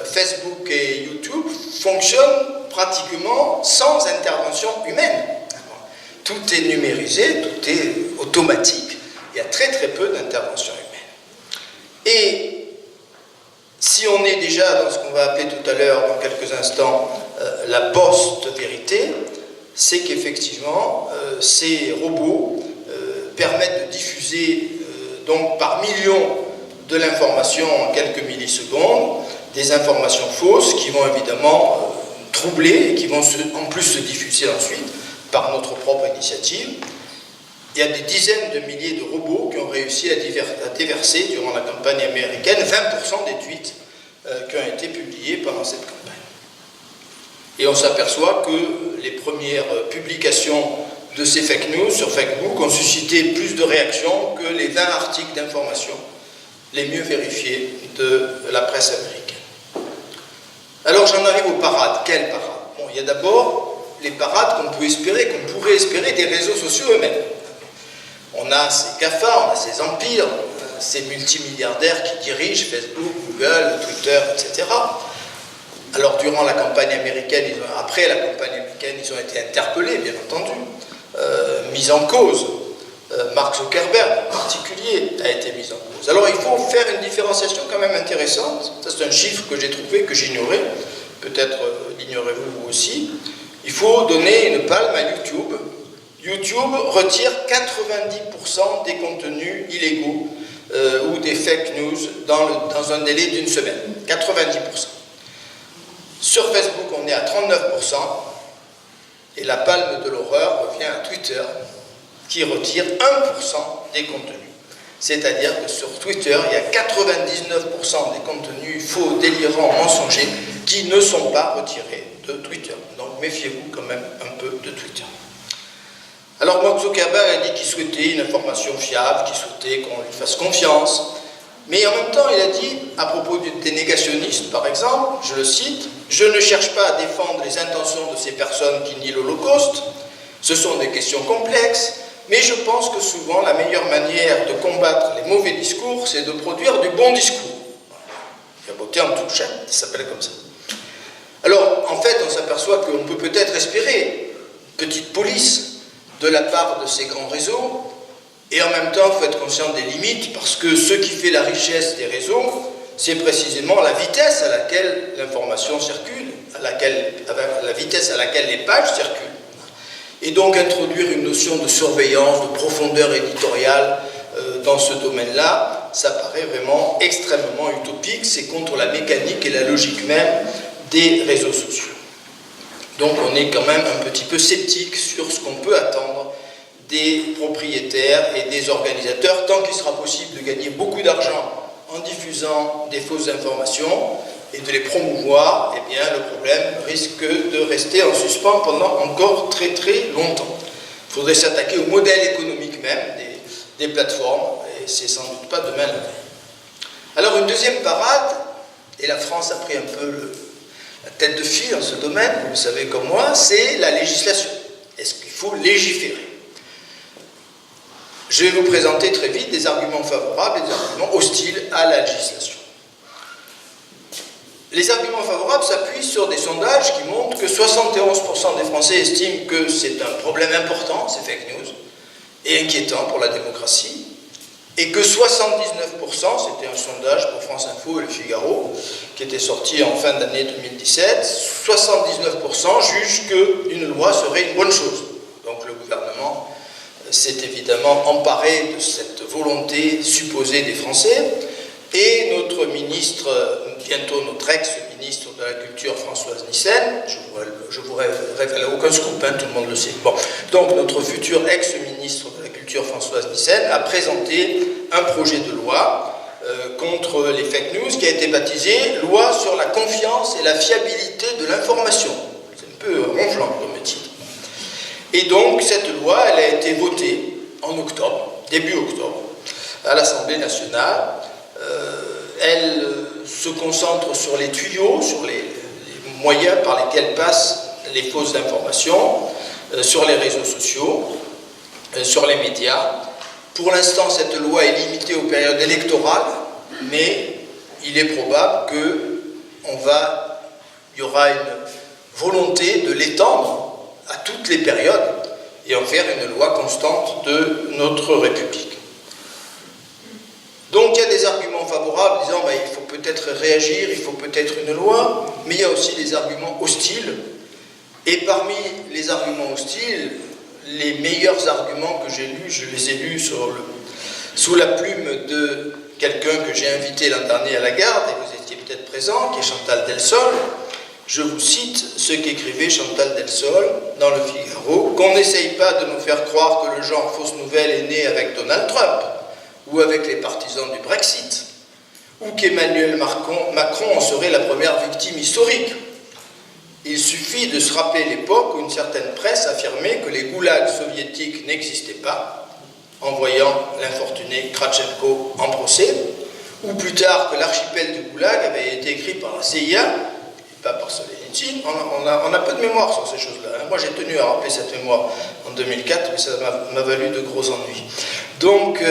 Facebook et YouTube fonctionnent pratiquement sans intervention humaine. tout est numérisé, tout est automatique. Il y a très très peu d'intervention humaine. Et si on est déjà dans ce qu'on va appeler tout à l'heure, dans quelques instants, la post-vérité, c'est qu'effectivement, ces robots permettent de diffuser donc par millions de l'information en quelques millisecondes, des informations fausses qui vont évidemment troubler et qui vont en plus se diffuser ensuite par notre propre initiative. Il y a des dizaines de milliers de robots qui ont réussi à déverser durant la campagne américaine 20% des tweets qui ont été publiés pendant cette campagne. Et on s'aperçoit que les premières publications de ces fake news sur Facebook ont suscité plus de réactions que les 20 articles d'information les mieux vérifiés de la presse américaine. Alors j'en arrive aux parades. Quelles parades? Bon, il y a d'abord les parades qu'on pourrait espérer des réseaux sociaux eux-mêmes. On a ces GAFA, on a ces empires, ces multimilliardaires qui dirigent Facebook, Google, Twitter, etc. Alors durant la campagne américaine, après la campagne américaine, ils ont été interpellés, bien entendu, mis en cause. Mark Zuckerberg, en particulier, a été mis en cause. Alors il faut faire une différenciation quand même intéressante. Ça, c'est un chiffre que j'ai trouvé, que j'ignorais. Peut-être l'ignorez-vous vous aussi. Il faut donner une palme à YouTube. YouTube retire 90% des contenus illégaux ou des fake news dans un délai d'une semaine. 90%. Sur Facebook, on est à 39%. Et la palme de l'horreur revient à Twitter, qui retire 1% des contenus. C'est-à-dire que sur Twitter, il y a 99% des contenus faux, délirants, mensongers qui ne sont pas retirés de Twitter. Donc méfiez-vous quand même un peu de Twitter. Alors Mark Zuckerberg a dit qu'il souhaitait une information fiable, qu'il souhaitait qu'on lui fasse confiance. Mais en même temps, il a dit, à propos des négationnistes par exemple, je le cite, « Je ne cherche pas à défendre les intentions de ces personnes qui nient l'Holocauste. Ce sont des questions complexes. Mais je pense que souvent, la meilleure manière de combattre les mauvais discours, c'est de produire du bon discours. » Il a beauté en touche, ça s'appelle comme ça. Alors, en fait, on s'aperçoit qu'on peut peut-être espérer une petite police de la part de ces grands réseaux, et en même temps, il faut être conscient des limites, parce que ce qui fait la richesse des réseaux, c'est précisément la vitesse à laquelle l'information circule, la vitesse à laquelle les pages circulent. Et donc introduire une notion de surveillance, de profondeur éditoriale dans ce domaine-là, ça paraît vraiment extrêmement utopique, c'est contre la mécanique et la logique même des réseaux sociaux. Donc on est quand même un petit peu sceptique sur ce qu'on peut attendre des propriétaires et des organisateurs, tant qu'il sera possible de gagner beaucoup d'argent en diffusant des fausses informations et de les promouvoir, eh bien le problème risque de rester en suspens pendant encore très très longtemps. Il faudrait s'attaquer au modèle économique même des plateformes, et c'est sans doute pas demain la veille. Alors une deuxième parade, et la France a pris un peu la tête de file dans ce domaine, vous le savez comme moi, c'est la législation. Est-ce qu'il faut légiférer? Je vais vous présenter très vite des arguments favorables et des arguments hostiles à la législation. Les arguments favorables s'appuient sur des sondages qui montrent que 71% des Français estiment que c'est un problème important, ces fake news, et inquiétant pour la démocratie, et que 79%, c'était un sondage pour France Info et Le Figaro, qui était sorti en fin d'année 2017, 79% jugent qu'une loi serait une bonne chose. Donc le gouvernement s'est évidemment emparé de cette volonté supposée des Français, et notre ministre, bientôt notre ex-ministre de la Culture, Françoise Nyssen, je vous révèle aucun scoop, tout le monde le sait. Bon. Donc notre futur ex-ministre de la Culture, Françoise Nyssen, a présenté un projet de loi contre les fake news qui a été baptisé « Loi sur la confiance et la fiabilité de l'information ». C'est un peu ronflant comme titre. Et donc cette loi, elle a été votée en octobre, début octobre, à l'Assemblée nationale. Elle se concentre sur les tuyaux, sur les moyens par lesquels passent les fausses informations, sur les réseaux sociaux, sur les médias. Pour l'instant, cette loi est limitée aux périodes électorales, mais il est probable qu'il y aura une volonté de l'étendre à toutes les périodes, et en faire une loi constante de notre République. Donc il y a des arguments favorables disant il faut peut-être réagir, il faut peut-être une loi, mais il y a aussi des arguments hostiles. Et parmi les arguments hostiles, les meilleurs arguments que j'ai lus, je les ai lus sous la plume de quelqu'un que j'ai invité l'an dernier à la Garde, et vous étiez peut-être présent, qui est Chantal Delsol. Je vous cite ce qu'écrivait Chantal Delsol dans le Figaro, qu'on n'essaye pas de nous faire croire que le genre fausse nouvelle est né avec Donald Trump, ou avec les partisans du Brexit, ou qu'Emmanuel Macron en serait la première victime historique. Il suffit de se rappeler l'époque où une certaine presse affirmait que les goulags soviétiques n'existaient pas, en voyant l'infortuné Kravchenko en procès, ou plus tard que l'archipel du goulag avait été écrit par la CIA, et pas par Solzhenitsyn. On a peu de mémoire sur ces choses-là. Moi, j'ai tenu à rappeler cette mémoire en 2004, mais ça m'a valu de gros ennuis. Donc,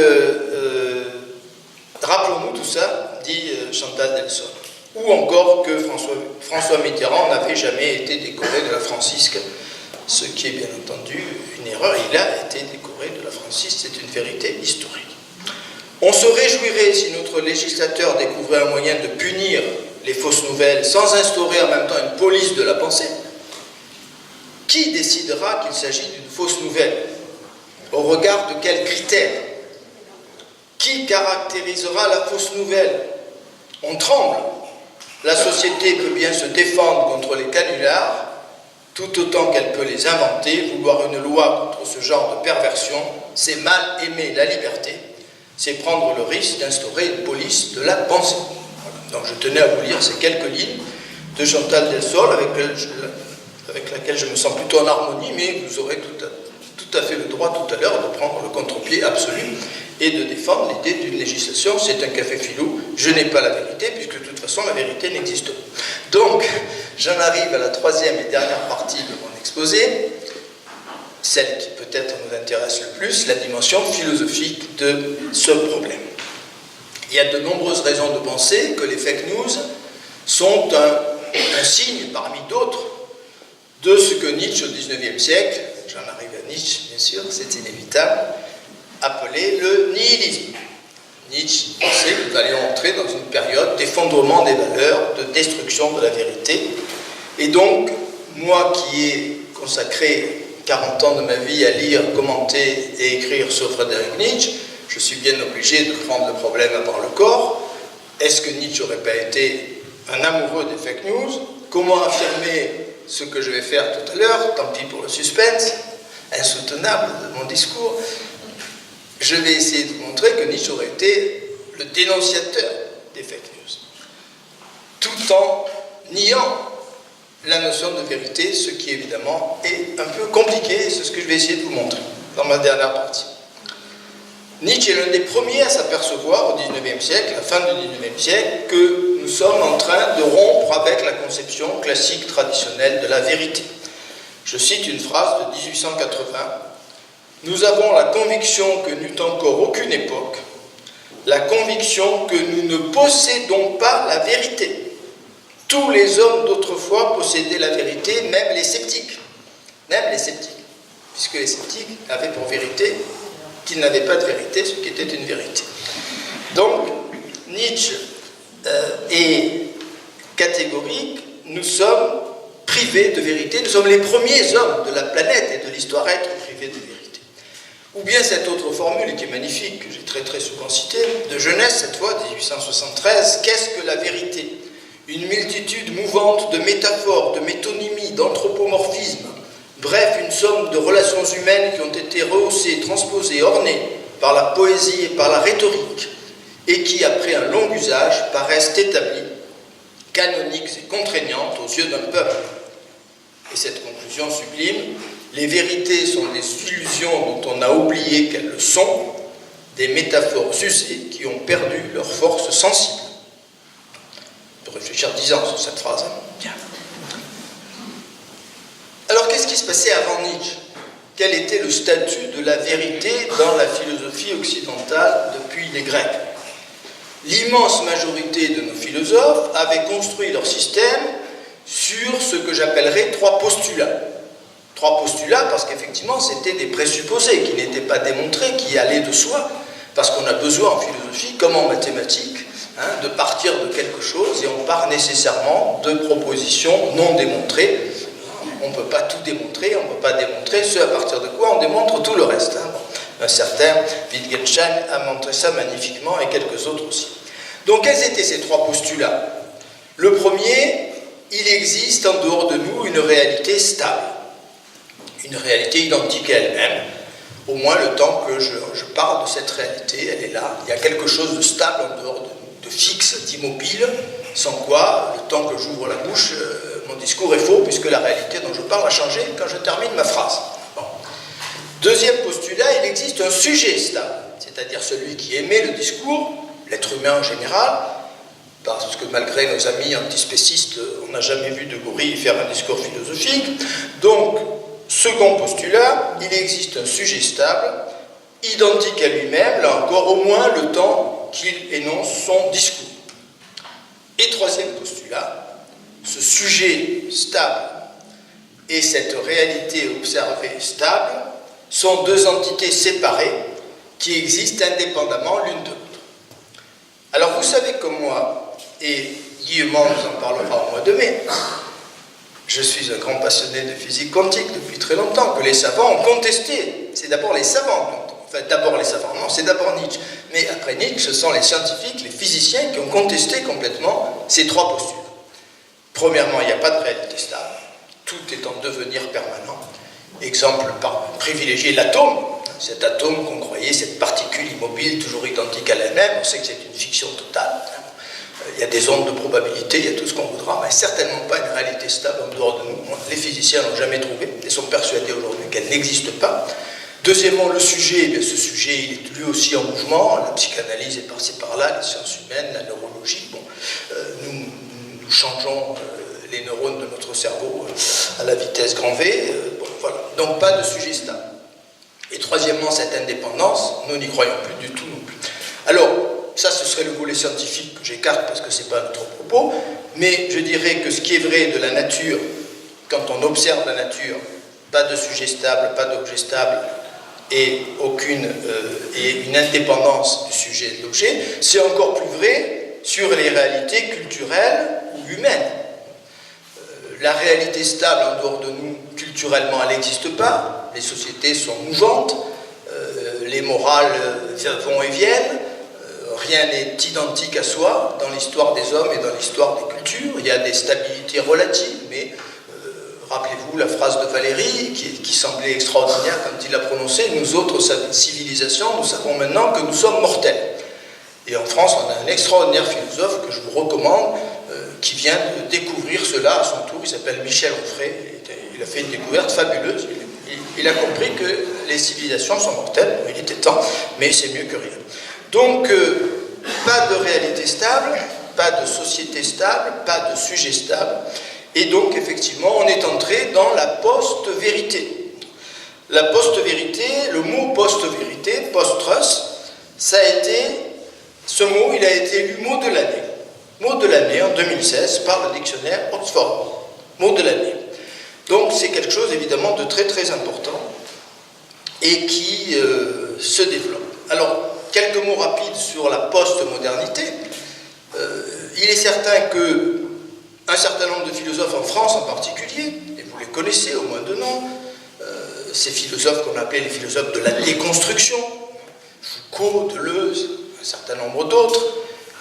rappelons-nous tout ça, dit Chantal Delsol. Ou encore que François Mitterrand n'avait jamais été décoré de la Francisque, ce qui est bien entendu une erreur. Il a été décoré de la Francisque, c'est une vérité historique. On se réjouirait si notre législateur découvrait un moyen de punir les fausses nouvelles sans instaurer en même temps une police de la pensée. Qui décidera qu'il s'agit d'une fausse nouvelle? Au regard de quels critères? Qui caractérisera la fausse nouvelle? On tremble. La société peut bien se défendre contre les canulars, tout autant qu'elle peut les inventer. Vouloir une loi contre ce genre de perversion, c'est mal aimer la liberté, c'est prendre le risque d'instaurer une police de la pensée. Donc je tenais à vous lire ces quelques lignes de Chantal Delsol, avec laquelle je me sens plutôt en harmonie, mais vous aurez tout à fait le droit tout à l'heure de prendre le contre-pied absolu et de défendre l'idée d'une législation. C'est un café filou, je n'ai pas la vérité, puisque de toute façon la vérité n'existe pas. Donc, j'en arrive à la troisième et dernière partie de mon exposé, celle qui peut-être nous intéresse le plus, la dimension philosophique de ce problème. Il y a de nombreuses raisons de penser que les fake news sont un signe parmi d'autres de ce que Nietzsche au XIXe siècle, j'en arrive à Nietzsche bien sûr, c'est inévitable, appelait le nihilisme. Nietzsche pensait que nous allions entrer dans une période d'effondrement des valeurs, de destruction de la vérité. Et donc, moi qui ai consacré 40 ans de ma vie à lire, commenter et écrire sur Frédéric Nietzsche, je suis bien obligé de prendre le problème à bras le corps. Est-ce que Nietzsche n'aurait pas été un amoureux des fake news? Comment affirmer ce que je vais faire tout à l'heure? Tant pis pour le suspense, insoutenable de mon discours. Je vais essayer de montrer que Nietzsche aurait été le dénonciateur des fake news, tout en niant la notion de vérité, ce qui évidemment est un peu compliqué, et c'est ce que je vais essayer de vous montrer dans ma dernière partie. Nietzsche est l'un des premiers à s'apercevoir au XIXe siècle, à la fin du XIXe siècle, que nous sommes en train de rompre avec la conception classique traditionnelle de la vérité. Je cite une phrase de 1880. « Nous avons la conviction que n'eut encore aucune époque, la conviction que nous ne possédons pas la vérité. Tous les hommes d'autrefois possédaient la vérité, même les sceptiques, puisque les sceptiques avaient pour vérité qu'ils n'avaient pas de vérité, ce qui était une vérité. » Donc, Nietzsche est catégorique, nous sommes privés de vérité, nous sommes les premiers hommes de la planète et de l'histoire à être privés de vérité. Ou bien cette autre formule qui est magnifique, que j'ai très très souvent citée, de Jeunesse cette fois, 1873, qu'est-ce que la vérité? Une multitude mouvante de métaphores, de métonymies, d'anthropomorphismes, bref, une somme de relations humaines qui ont été rehaussées, transposées, ornées par la poésie et par la rhétorique, et qui, après un long usage, paraissent établies, canoniques et contraignantes aux yeux d'un peuple. Et cette conclusion sublime, les vérités sont des illusions dont on a oublié qu'elles le sont, des métaphores usées qui ont perdu leur force sensible. On peut réfléchir 10 ans sur cette phrase. Bien. Alors, qu'est-ce qui se passait avant Nietzsche? Quel était le statut de la vérité dans la philosophie occidentale depuis les Grecs? L'immense majorité de nos philosophes avaient construit leur système sur ce que j'appellerais trois postulats. Trois postulats parce qu'effectivement, c'était des présupposés qui n'étaient pas démontrés, qui allaient de soi, parce qu'on a besoin en philosophie, comme en mathématiques, de partir de quelque chose, et on part nécessairement de propositions non démontrées. On ne peut pas tout démontrer, on ne peut pas démontrer ce à partir de quoi on démontre tout le reste. Un certain Wittgenstein a montré ça magnifiquement, et quelques autres aussi. Donc, quels étaient ces trois postulats? Le premier, il existe en dehors de nous une réalité stable, une réalité identique à elle-même, au moins le temps que je parle de cette réalité, elle est là. Il y a quelque chose de stable en dehors de nous, de fixe, d'immobile, sans quoi, le temps que j'ouvre la bouche, mon discours est faux, puisque la réalité dont je parle a changé quand je termine ma phrase. Bon. Deuxième postulat, il existe un sujet stable, c'est-à-dire celui qui émet le discours, l'être humain en général, parce que malgré nos amis antispécistes, on n'a jamais vu de gorille faire un discours philosophique. Donc, second postulat, il existe un sujet stable, identique à lui-même, là encore, au moins le temps qu'il énonce son discours. Et troisième postulat, ce sujet stable et cette réalité observée stable sont deux entités séparées qui existent indépendamment l'une de l'autre. Alors vous savez comme moi, et Guillaume nous en parlera au mois de mai, je suis un grand passionné de physique quantique depuis très longtemps, que les savants ont contesté. C'est d'abord les savants, enfin d'abord les savants, non, c'est d'abord Nietzsche. Mais après Nietzsche, ce sont les scientifiques, les physiciens qui ont contesté complètement ces trois postulats. Premièrement, il n'y a pas de réalité stable, tout est en devenir permanent. Exemple privilégié, l'atome, cet atome qu'on croyait, cette particule immobile, toujours identique à elle-même, on sait que c'est une fiction totale. Il y a des ondes de probabilité, il y a tout ce qu'on voudra, mais certainement pas une réalité stable en dehors de nous. Les physiciens n'ont jamais trouvé, et sont persuadés aujourd'hui qu'elle n'existe pas. Deuxièmement, le sujet, eh bien, ce sujet, il est lui aussi en mouvement, la psychanalyse est par-ci par-là, les sciences humaines, la neurologie, bon, nous changeons les neurones de notre cerveau à la vitesse grand V, bon, voilà. Donc pas de sujet stable. Et troisièmement, cette indépendance, nous n'y croyons plus du tout non plus. Alors, ça, ce serait le volet scientifique que j'écarte parce que ce n'est pas notre propos, mais je dirais que ce qui est vrai de la nature, quand on observe la nature, pas de sujet stable, pas d'objet stable, et une indépendance du sujet et de l'objet, c'est encore plus vrai sur les réalités culturelles ou humaines. La réalité stable en dehors de nous, culturellement, elle n'existe pas. Les sociétés sont mouvantes, les morales vont et viennent, rien n'est identique à soi dans l'histoire des hommes et dans l'histoire des cultures. Il y a des stabilités relatives, mais rappelez-vous la phrase de Valéry qui semblait extraordinaire quand il l'a prononcée. Nous autres civilisations, nous savons maintenant que nous sommes mortels. Et en France, on a un extraordinaire philosophe que je vous recommande, qui vient de découvrir cela à son tour. Il s'appelle Michel Onfray. Il a fait une découverte fabuleuse. Il a compris que les civilisations sont mortelles. Il était temps, mais c'est mieux que rien. Donc, pas de réalité stable, pas de société stable, pas de sujet stable. Et donc, effectivement, on est entré dans la post-vérité. La post-vérité, le mot post-vérité, post-truth, ça a été, ce mot, il a été élu mot de l'année. Mot de l'année en 2016 par le dictionnaire Oxford. Mot de l'année. Donc, c'est quelque chose, évidemment, de très, très important et qui se développe. Alors, quelques mots rapides sur la post-modernité. Il est certain que un certain nombre de philosophes en France en particulier, et vous les connaissez au moins de nom, ces philosophes qu'on appelait les philosophes de la déconstruction, Foucault, Deleuze, un certain nombre d'autres,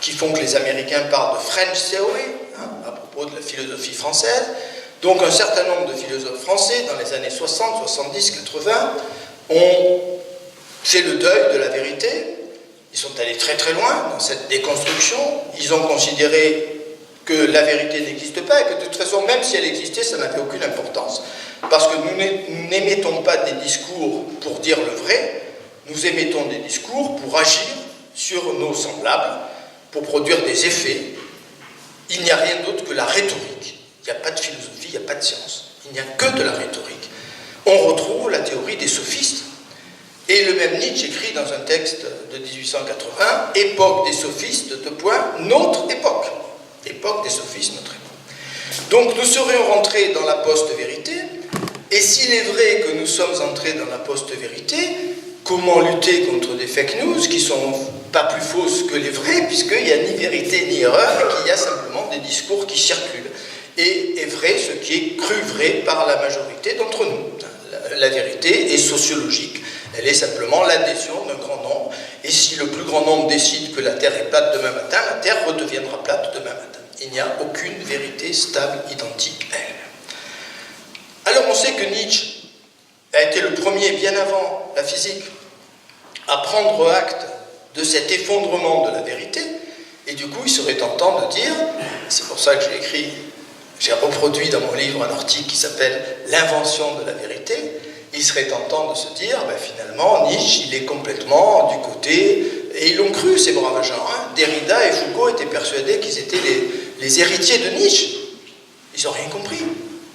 qui font que les Américains parlent de French Theory, à propos de la philosophie française. Donc un certain nombre de philosophes français, dans les années 60, 70, 80, ont fait le deuil de la vérité. Ils sont allés très très loin dans cette déconstruction. Ils ont considéré que la vérité n'existe pas et que de toute façon, même si elle existait, ça n'avait aucune importance. Parce que nous n'émettons pas des discours pour dire le vrai, nous émettons des discours pour agir sur nos semblables, pour produire des effets. Il n'y a rien d'autre que la rhétorique. Il n'y a pas de philosophie, il n'y a pas de science. Il n'y a que de la rhétorique. On retrouve la théorie des sophistes. Et le même Nietzsche écrit dans un texte de 1880, « Époque des sophistes, notre époque ». Époque des sophistes, notre époque. Donc nous serions rentrés dans la post-vérité Et s'il est vrai que nous sommes entrés dans la post-vérité, comment lutter contre des fake news qui ne sont pas plus fausses que les vraies, puisqu'il n'y a ni vérité ni erreur, et qu'il y a simplement des discours qui circulent. Et est vrai ce qui est cru vrai par la majorité d'entre nous. La vérité est sociologique, elle est simplement l'adhésion d'un grand nombre, et si le plus grand nombre décide que la Terre est plate demain matin, la Terre redeviendra plate demain matin. Il n'y a aucune vérité stable, identique à elle. Alors on sait que Nietzsche a été le premier, bien avant la physique, à prendre acte de cet effondrement de la vérité, et du coup il serait tentant de dire, c'est pour ça que j'ai reproduit dans mon livre un article qui s'appelle « L'invention de la vérité », il serait tentant de se dire, finalement, Nietzsche, il est complètement du côté, et ils l'ont cru, ces braves gens, hein. Derrida et Foucault étaient persuadés qu'ils étaient les héritiers de Nietzsche. Ils n'ont rien compris,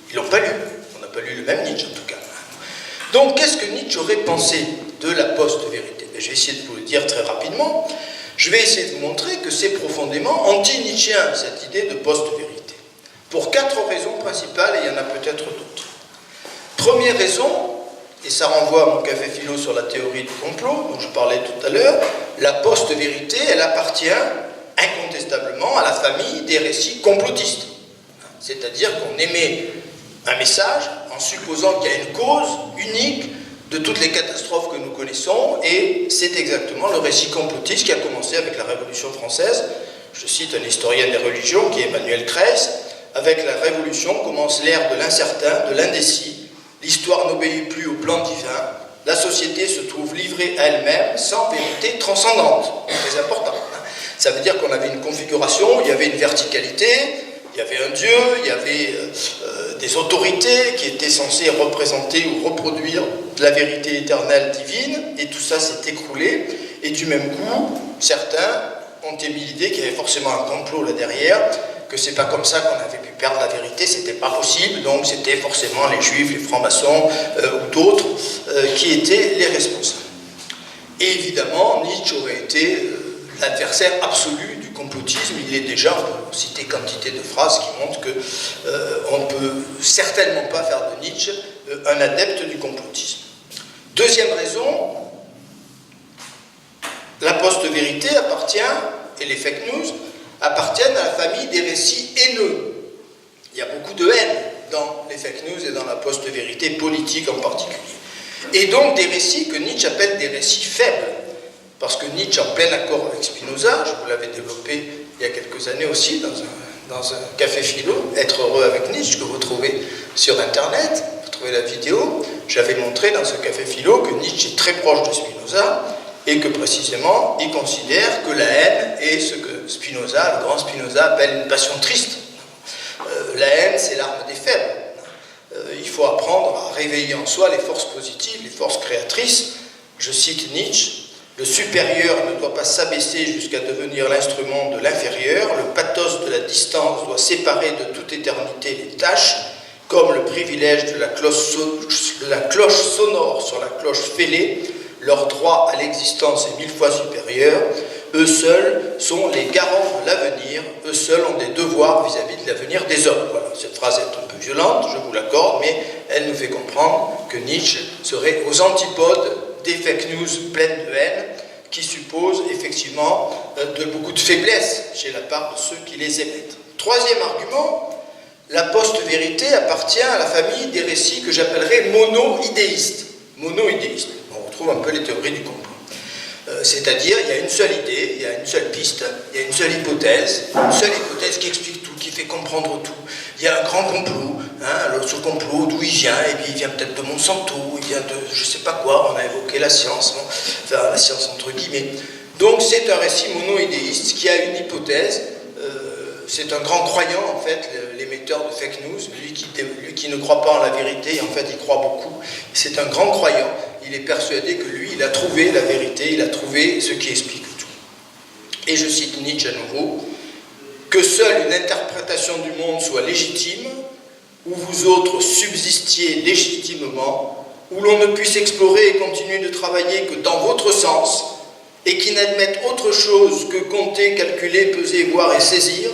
ils l'ont pas lu, on n'a pas lu le même Nietzsche en tout cas. Donc, qu'est-ce que Nietzsche aurait pensé de la post-vérité? Je vais essayer de vous le dire très rapidement. Je vais essayer de vous montrer que c'est profondément anti-nietzschéen, cette idée de post-vérité. Pour 4 raisons principales, et il y en a peut-être d'autres. Première raison, et ça renvoie à mon café philo sur la théorie du complot, dont je parlais tout à l'heure, la post-vérité, elle appartient incontestablement à la famille des récits complotistes. C'est-à-dire qu'on émet un message en supposant qu'il y a une cause unique de toutes les catastrophes que nous connaissons, et c'est exactement le récit complotiste qui a commencé avec la Révolution française. Je cite un historien des religions qui est Emmanuel Creysse. Avec la Révolution commence l'ère de l'incertain, de l'indécis. L'histoire n'obéit plus au plan divin. La société se trouve livrée à elle-même sans vérité transcendante. C'est très important. Ça veut dire qu'on avait une configuration, il y avait une verticalité, il y avait un Dieu, il y avait des autorités qui étaient censées représenter ou reproduire la vérité éternelle divine, et tout ça s'est écroulé. Et du même coup, certains ont émis l'idée qu'il y avait forcément un complot là derrière, que c'est pas comme ça qu'on avait pu perdre la vérité, c'était pas possible, donc c'était forcément les juifs, les francs-maçons ou d'autres qui étaient les responsables. Et évidemment, Nietzsche aurait été l'adversaire absolu du complotisme. Il est déjà, on peut citer quantité de phrases qui montrent qu'on ne peut certainement pas faire de Nietzsche un adepte du complotisme. Deuxième raison, la post-vérité appartient, et les fake news, appartiennent à la famille des récits haineux. Il y a beaucoup de haine dans les fake news et dans la post-vérité politique en particulier. Et donc des récits que Nietzsche appelle des récits faibles. Parce que Nietzsche, en plein accord avec Spinoza, je vous l'avais développé il y a quelques années aussi dans un café philo, Être heureux avec Nietzsche, que vous trouvez sur Internet, vous trouvez la vidéo, j'avais montré dans ce café philo que Nietzsche est très proche de Spinoza, et que précisément, il considère que la haine est ce que Spinoza, le grand Spinoza, appelle une passion triste. La haine, c'est l'arme des faibles. Il faut apprendre à réveiller en soi les forces positives, les forces créatrices. Je cite Nietzsche, « Le supérieur ne doit pas s'abaisser jusqu'à devenir l'instrument de l'inférieur. Le pathos de la distance doit séparer de toute éternité les tâches, comme le privilège de la cloche sonore sur la cloche fêlée. Leur droit à l'existence est 1000 fois supérieur. Eux seuls sont les garants de l'avenir. Eux seuls ont des devoirs vis-à-vis de l'avenir des hommes. » Voilà, cette phrase est un peu violente, je vous l'accorde, mais elle nous fait comprendre que Nietzsche serait aux antipodes des fake news pleines de haine, qui supposent effectivement beaucoup de faiblesse chez la part de ceux qui les émettent. Troisième argument, la post-vérité appartient à la famille des récits que j'appellerais mono-idéistes. Mono-idéistes. On retrouve un peu les théories du complot. C'est-à-dire, il y a une seule idée, il y a une seule piste, il y a une seule hypothèse qui explique tout, qui fait comprendre tout. Il y a un grand complot, alors ce complot, d'où il vient, et puis il vient peut-être de Monsanto, il vient de je ne sais pas quoi, on a évoqué la science, enfin la science entre guillemets. Donc c'est un récit mono-idéiste qui a une hypothèse. C'est un grand croyant, en fait, l'émetteur de fake news, lui qui ne croit pas en la vérité, en fait, il croit beaucoup. C'est un grand croyant. Il est persuadé que lui, il a trouvé la vérité, il a trouvé ce qui explique tout. Et je cite Nietzsche à nouveau, « Que seule une interprétation du monde soit légitime, où vous autres subsistiez légitimement, où l'on ne puisse explorer et continuer de travailler que dans votre sens, et qui n'admette autre chose que compter, calculer, peser, voir et saisir,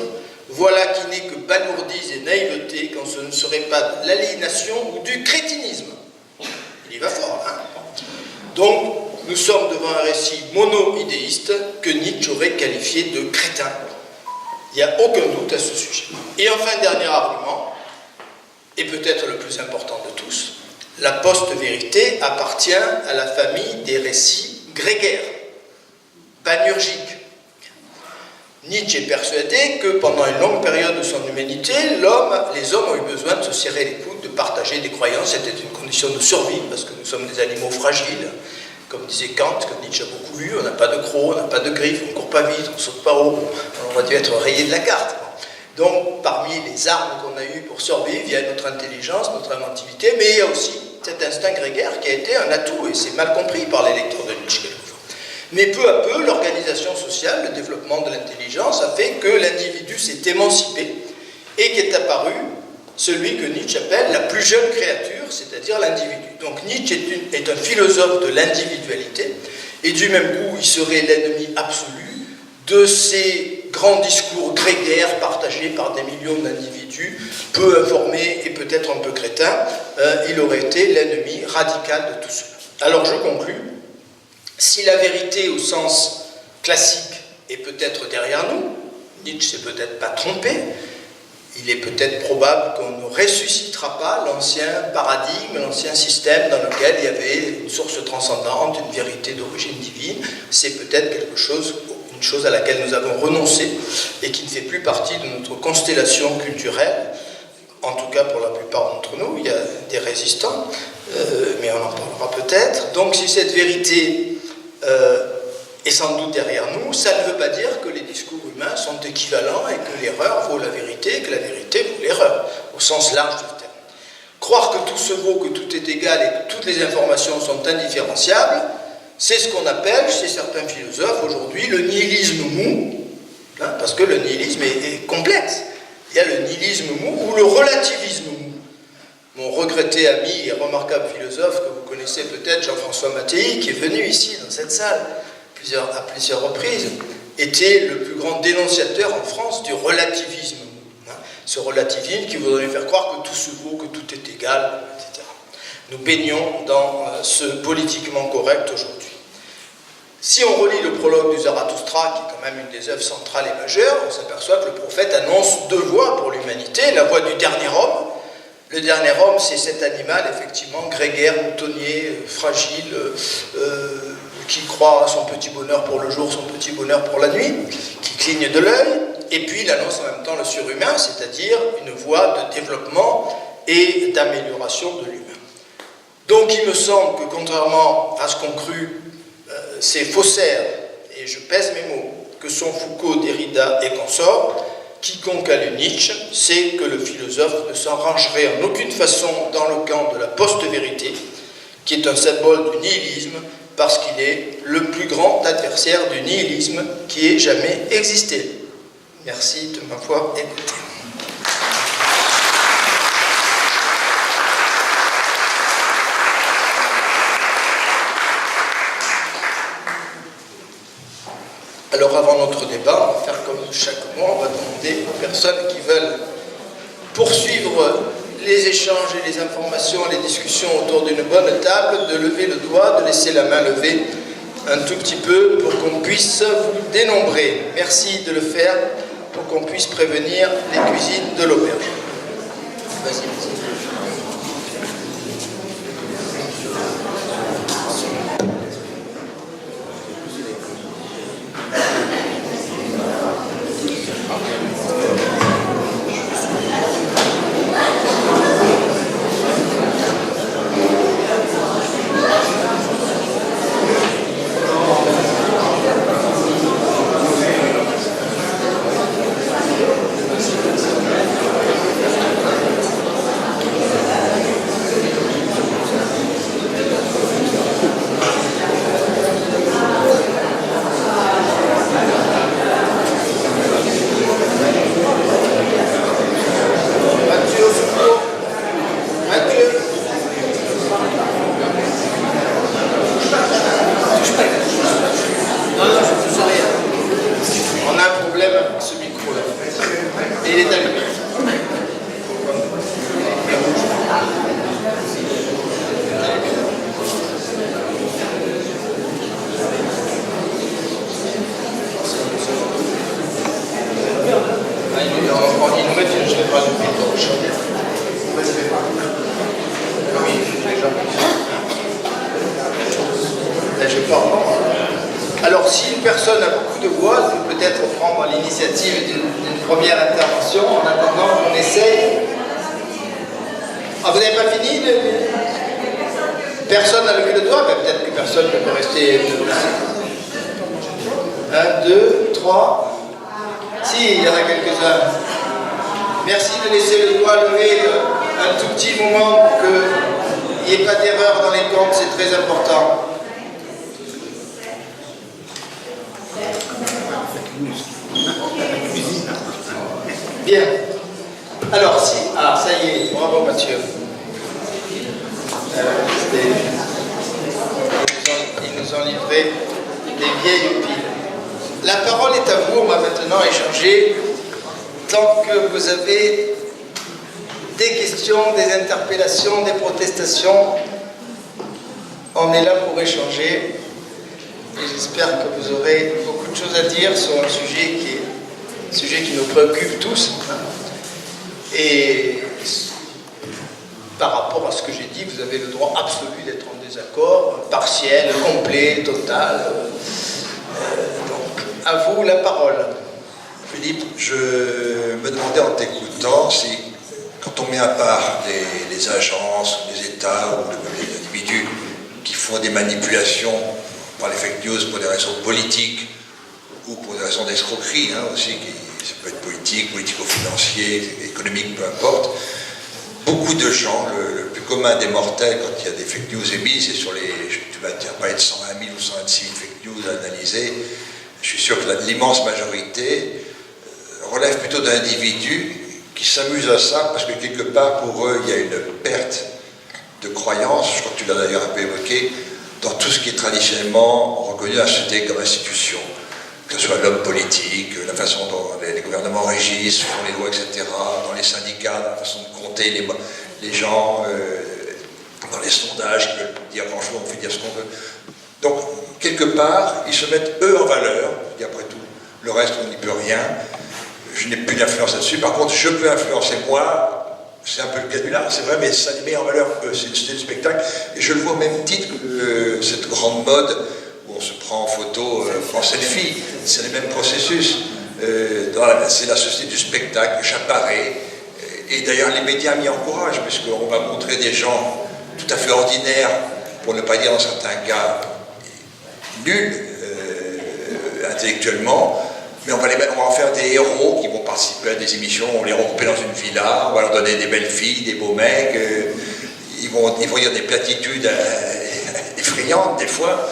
Voilà qui n'est que balourdise et naïveté quand ce ne serait pas de l'aliénation ou du crétinisme. Il y va fort, hein? Donc, nous sommes devant un récit mono-idéiste que Nietzsche aurait qualifié de crétin. Il n'y a aucun doute à ce sujet. Et enfin, dernier argument, et peut-être le plus important de tous, la post-vérité appartient à la famille des récits grégaires, panurgiques. Nietzsche est persuadé que pendant une longue période de son humanité, les hommes ont eu besoin de se serrer les coudes, de partager des croyances. C'était une condition de survie, parce que nous sommes des animaux fragiles. Comme disait Kant, que Nietzsche a beaucoup lu, on n'a pas de crocs, on n'a pas de griffes, on ne court pas vite, on ne saute pas haut, on aurait dû être rayé de la carte. Donc, parmi les armes qu'on a eues pour survivre, il y a notre intelligence, notre inventivité, mais il y a aussi cet instinct grégaire qui a été un atout, et c'est mal compris par les lecteurs de Nietzsche quelquefois. Mais peu à peu, l'organisation sociale, le développement de l'intelligence a fait que l'individu s'est émancipé et qu'est apparu celui que Nietzsche appelle la plus jeune créature, c'est-à-dire l'individu. Donc Nietzsche est un philosophe de l'individualité, et du même coup, il serait l'ennemi absolu de ces grands discours grégaires partagés par des millions d'individus, peu informés et peut-être un peu crétins. Il aurait été l'ennemi radical de tout cela. Alors je conclus. Si la vérité au sens classique est peut-être derrière nous, Nietzsche s'est peut-être pas trompé, il est peut-être probable qu'on ne ressuscitera pas l'ancien paradigme, l'ancien système dans lequel il y avait une source transcendante, une vérité d'origine divine. C'est peut-être une chose à laquelle nous avons renoncé et qui ne fait plus partie de notre constellation culturelle. En tout cas, pour la plupart d'entre nous, il y a des résistants, mais on en parlera peut-être. Donc, si cette vérité est sans doute derrière nous, ça ne veut pas dire que les discours humains sont équivalents et que l'erreur vaut la vérité et que la vérité vaut l'erreur, au sens large du terme. Croire que tout se vaut, que tout est égal et que toutes les informations sont indifférenciables, c'est ce qu'on appelle, chez certains philosophes aujourd'hui, le nihilisme mou, hein, parce que le nihilisme est complexe. Il y a le nihilisme mou ou le relativisme mou. Mon regretté ami et remarquable philosophe que vous connaissez peut-être, Jean-François Mattei, qui est venu ici dans cette salle à plusieurs reprises, était le plus grand dénonciateur en France du relativisme. Ce relativisme qui voudrait faire croire que tout se vaut, que tout est égal, etc. Nous baignons dans ce politiquement correct aujourd'hui. Si on relit le prologue du Zarathustra, qui est quand même une des œuvres centrales et majeures, on s'aperçoit que le prophète annonce deux voies pour l'humanité, la voie du dernier homme. Le dernier homme, c'est cet animal, effectivement, grégaire, moutonnier, fragile, qui croit à son petit bonheur pour le jour, son petit bonheur pour la nuit, qui cligne de l'œil, et puis il annonce en même temps le surhumain, c'est-à-dire une voie de développement et d'amélioration de l'humain. Donc il me semble que, contrairement à ce qu'ont cru ces faussaires, et je pèse mes mots, que sont Foucault, Derrida et consorts, quiconque a lu Nietzsche sait que le philosophe ne s'en rangerait en aucune façon dans le camp de la post-vérité, qui est un symbole du nihilisme, parce qu'il est le plus grand adversaire du nihilisme qui ait jamais existé. Merci de m'avoir écouté. Alors avant notre débat, on va faire comme chaque mois, on va demander aux personnes qui veulent poursuivre les échanges et les informations, les discussions autour d'une bonne table, de lever le doigt, de laisser la main levée un tout petit peu pour qu'on puisse vous dénombrer. Merci de le faire pour qu'on puisse prévenir les cuisines de l'auberge. Vas-y. Et il est allumé. Ils nous mettent une génération de torche. Oui, déjà. Là, je parle. Alors, si une personne a beaucoup de voix, elle peut peut-être prendre l'initiative d'une première intervention en attendant qu'on essaye. Ah, vous n'avez pas fini Personne n'a levé le doigt, mais peut-être que personne ne peut rester. 1, 2, 3. Si, il y en a quelques-uns. Merci de laisser le doigt levé un tout petit moment pour qu'il n'y ait pas d'erreur dans les comptes, c'est très important. Bien. Alors, si. Ah, ça y est, bravo Mathieu. Ils nous ont livré des vieilles piles. La parole est à vous, on va maintenant échanger. Tant que vous avez des questions, des interpellations, des protestations, on est là pour échanger. Et j'espère que vous aurez beaucoup de choses à dire sur un sujet qui nous préoccupe tous. Et par rapport à ce que j'ai dit, vous avez le droit absolu d'être en désaccord, partiel, complet, total. Donc, à vous la parole. Philippe, je me demandais en t'écoutant si, quand on met à part les agences, les États ou les individus qui font des manipulations par les fake news pour des raisons politiques ou pour des raisons d'escroquerie aussi, ça peut être politique, politico-financier, économique, peu importe, beaucoup de gens, le plus commun des mortels quand il y a des fake news émises, c'est sur les, tu vas parler de 120 000 ou 126 000 fake news analysées, je suis sûr que l'immense majorité relève plutôt d'individus qui s'amusent à ça parce que quelque part pour eux il y a une perte de croyance, je crois que tu l'as d'ailleurs un peu évoqué, dans tout ce qui est traditionnellement reconnu à la société comme institution, que ce soit l'homme politique, la façon dont les gouvernements régissent, font les lois, etc., dans les syndicats, dans la façon de compter les gens, dans les sondages, qui veulent dire franchement, on fait dire ce qu'on veut. Donc, quelque part, ils se mettent eux en valeur, et après tout, le reste, on n'y peut rien. Je n'ai plus d'influence là-dessus. Par contre, je peux influencer moi, c'est un peu le canular, c'est vrai, mais ça les met en valeur, c'est du spectacle. Et je le vois au même titre que cette grande mode où on se prend en photo, en selfie, c'est le même processus. C'est la société du spectacle, j'apparais. Et d'ailleurs, les médias m'y encouragent, puisqu'on va montrer des gens tout à fait ordinaires, pour ne pas dire dans certains cas nuls intellectuellement, mais on va en faire des héros qui vont participer à des émissions, on va les regrouper dans une villa, on va leur donner des belles filles, des beaux mecs, ils vont dire des platitudes effrayantes des fois,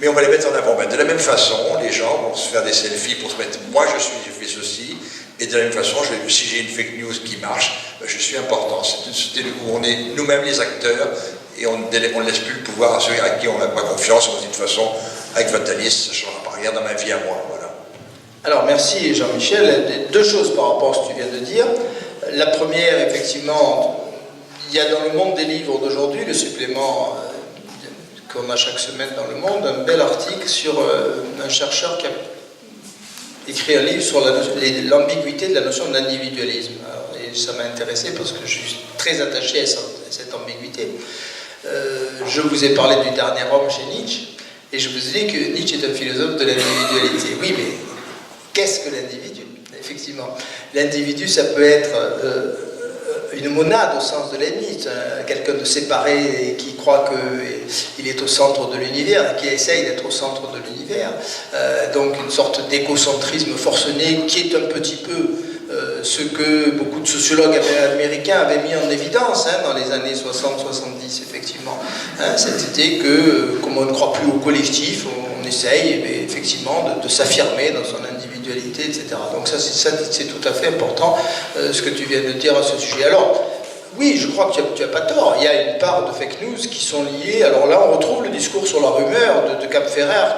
mais on va les mettre en avant. De la même façon, les gens vont se faire des selfies pour se mettre « moi j'ai fait ceci », et de la même façon, si j'ai une fake news qui marche, je suis important. C'est une société où on est nous-mêmes les acteurs, et on ne laisse plus le pouvoir à ceux à qui on n'a pas confiance. On se dit de toute façon, avec Vatalis, ça ne changera pas rien dans ma vie à moi. Voilà. Alors merci Jean-Michel. Deux choses par rapport à ce que tu viens de dire. La première, effectivement, il y a dans le monde des livres d'aujourd'hui, le supplément qu'on a chaque semaine dans le monde, un bel article sur un chercheur qui a écrit un livre sur l'ambiguïté de la notion d'individualisme. Et ça m'a intéressé parce que je suis très attaché à cette ambiguïté. Je vous ai parlé du dernier homme chez Nietzsche, et je vous ai dit que Nietzsche est un philosophe de l'individualité. Oui, mais qu'est-ce que l'individu? Effectivement, l'individu, ça peut être une monade au sens de Leibniz, quelqu'un de séparé et qui croit qu'il est au centre de l'univers, et qui essaye d'être au centre de l'univers. Donc une sorte d'écocentrisme forcené qui est un petit peu ce que beaucoup de sociologues américains avaient mis en évidence dans les années 60-70, effectivement. Cette idée que, comme on ne croit plus au collectif, on essaye effectivement de s'affirmer dans son individualité, etc. Donc ça, c'est tout à fait important, ce que tu viens de dire à ce sujet. Alors, oui, je crois que tu n'as pas tort. Il y a une part de fake news qui sont liées. Alors là, on retrouve le discours sur la rumeur de Cap Ferrer,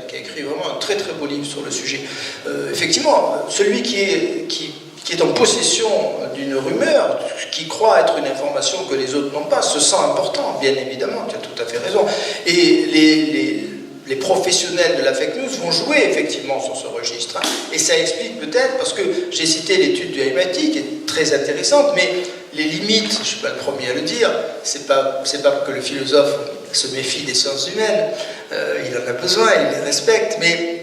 qui a écrit vraiment un très très beau livre sur le sujet. Effectivement, celui qui qui est en possession d'une rumeur, qui croit être une information que les autres n'ont pas, se sent important, bien évidemment, tu as tout à fait raison. Et les professionnels de la fake news vont jouer effectivement sur ce registre. Hein. Et ça explique peut-être, parce que j'ai cité l'étude du MIT, qui est très intéressante, mais les limites, je ne suis pas le premier à le dire, c'est pas que le philosophe se méfie des sciences humaines, il en a besoin, il les respecte, mais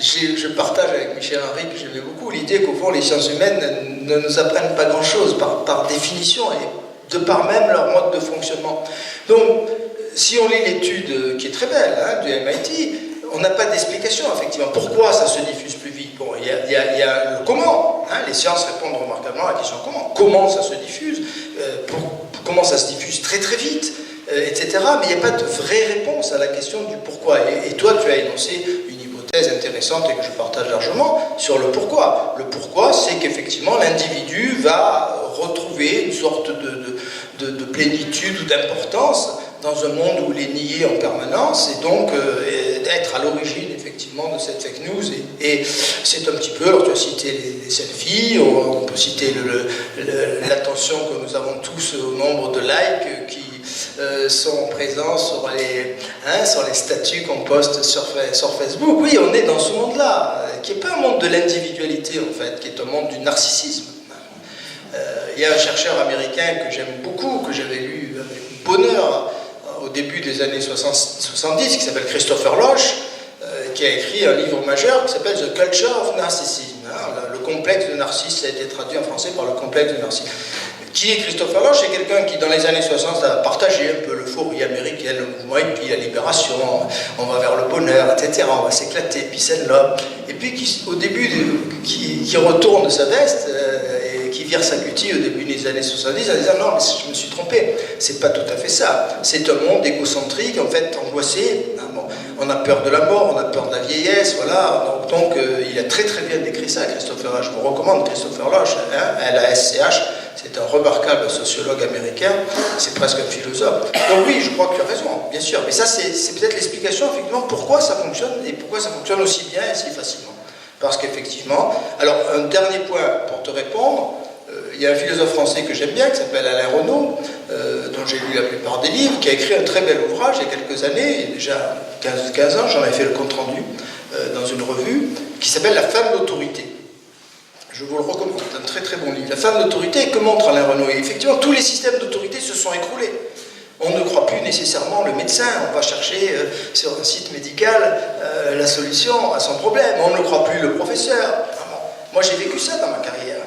je partage avec Michel Henry, que j'aimais beaucoup, l'idée qu'au fond les sciences humaines ne nous apprennent pas grand-chose par définition et de par même leur mode de fonctionnement. Donc, si on lit l'étude qui est très belle hein, du MIT, on n'a pas d'explication effectivement. Pourquoi ça se diffuse plus vite? Bon, il y a le comment. Hein, les sciences répondent remarquablement à la question comment. Comment ça se diffuse comment ça se diffuse très très vite, etc. Mais il n'y a pas de vraie réponse à la question du pourquoi. Et toi, tu as énoncé une hypothèse intéressante et que je partage largement sur le pourquoi. Le pourquoi, c'est qu'effectivement l'individu va retrouver une sorte de plénitude ou d'importance dans un monde où il est nié en permanence, et donc d'être à l'origine effectivement de cette fake news. Et c'est un petit peu, alors tu as cité les selfies, on peut citer l'attention que nous avons tous au nombre de likes qui sont présents sur les statuts qu'on poste sur Facebook. Oui, on est dans ce monde-là, qui n'est pas un monde de l'individualité en fait, qui est un monde du narcissisme. Il y a un chercheur américain que j'aime beaucoup, que j'avais lu avec bonheur au début des années 70, qui s'appelle Christopher Losch, qui a écrit un livre majeur qui s'appelle The Culture of Narcissism. Hein, le complexe de Narcisse, ça a été traduit en français par le complexe de Narcisse. Qui est Christopher Losch? C'est quelqu'un qui, dans les années 60, a partagé un peu l'euphorie américaine, le mouvement hippie, la libération, on va vers le bonheur, etc., on va s'éclater, peace and love. Et puis, au début, qui retourne sa veste et qui vire sa cutie au début des années 70 en disant non, mais je me suis trompé, c'est pas tout à fait ça. C'est un monde égocentrique, en fait, angoissé. Bon, on a peur de la mort, on a peur de la vieillesse, voilà. Donc il a très très bien décrit ça, Christopher Losch. Je vous recommande Christopher Losch, hein, LASCH. C'est un remarquable sociologue américain, c'est presque un philosophe. Donc oui, je crois que tu as raison, bien sûr. Mais ça, c'est peut-être l'explication, effectivement, pourquoi ça fonctionne et pourquoi ça fonctionne aussi bien et si facilement. Parce qu'effectivement... Alors, un dernier point pour te répondre, il y a un philosophe français que j'aime bien, qui s'appelle Alain Renaud, dont j'ai lu la plupart des livres, qui a écrit un très bel ouvrage il y a quelques années, il y a déjà 15 ans, j'en ai fait le compte-rendu dans une revue, qui s'appelle La femme d'autorité. Je vous le recommande, c'est un très très bon livre. La femme d'autorité, que montre Alain Renaud? Et effectivement, tous les systèmes d'autorité se sont écroulés. On ne croit plus nécessairement le médecin, on va chercher sur un site médical la solution à son problème. On ne croit plus le professeur. Moi j'ai vécu ça dans ma carrière.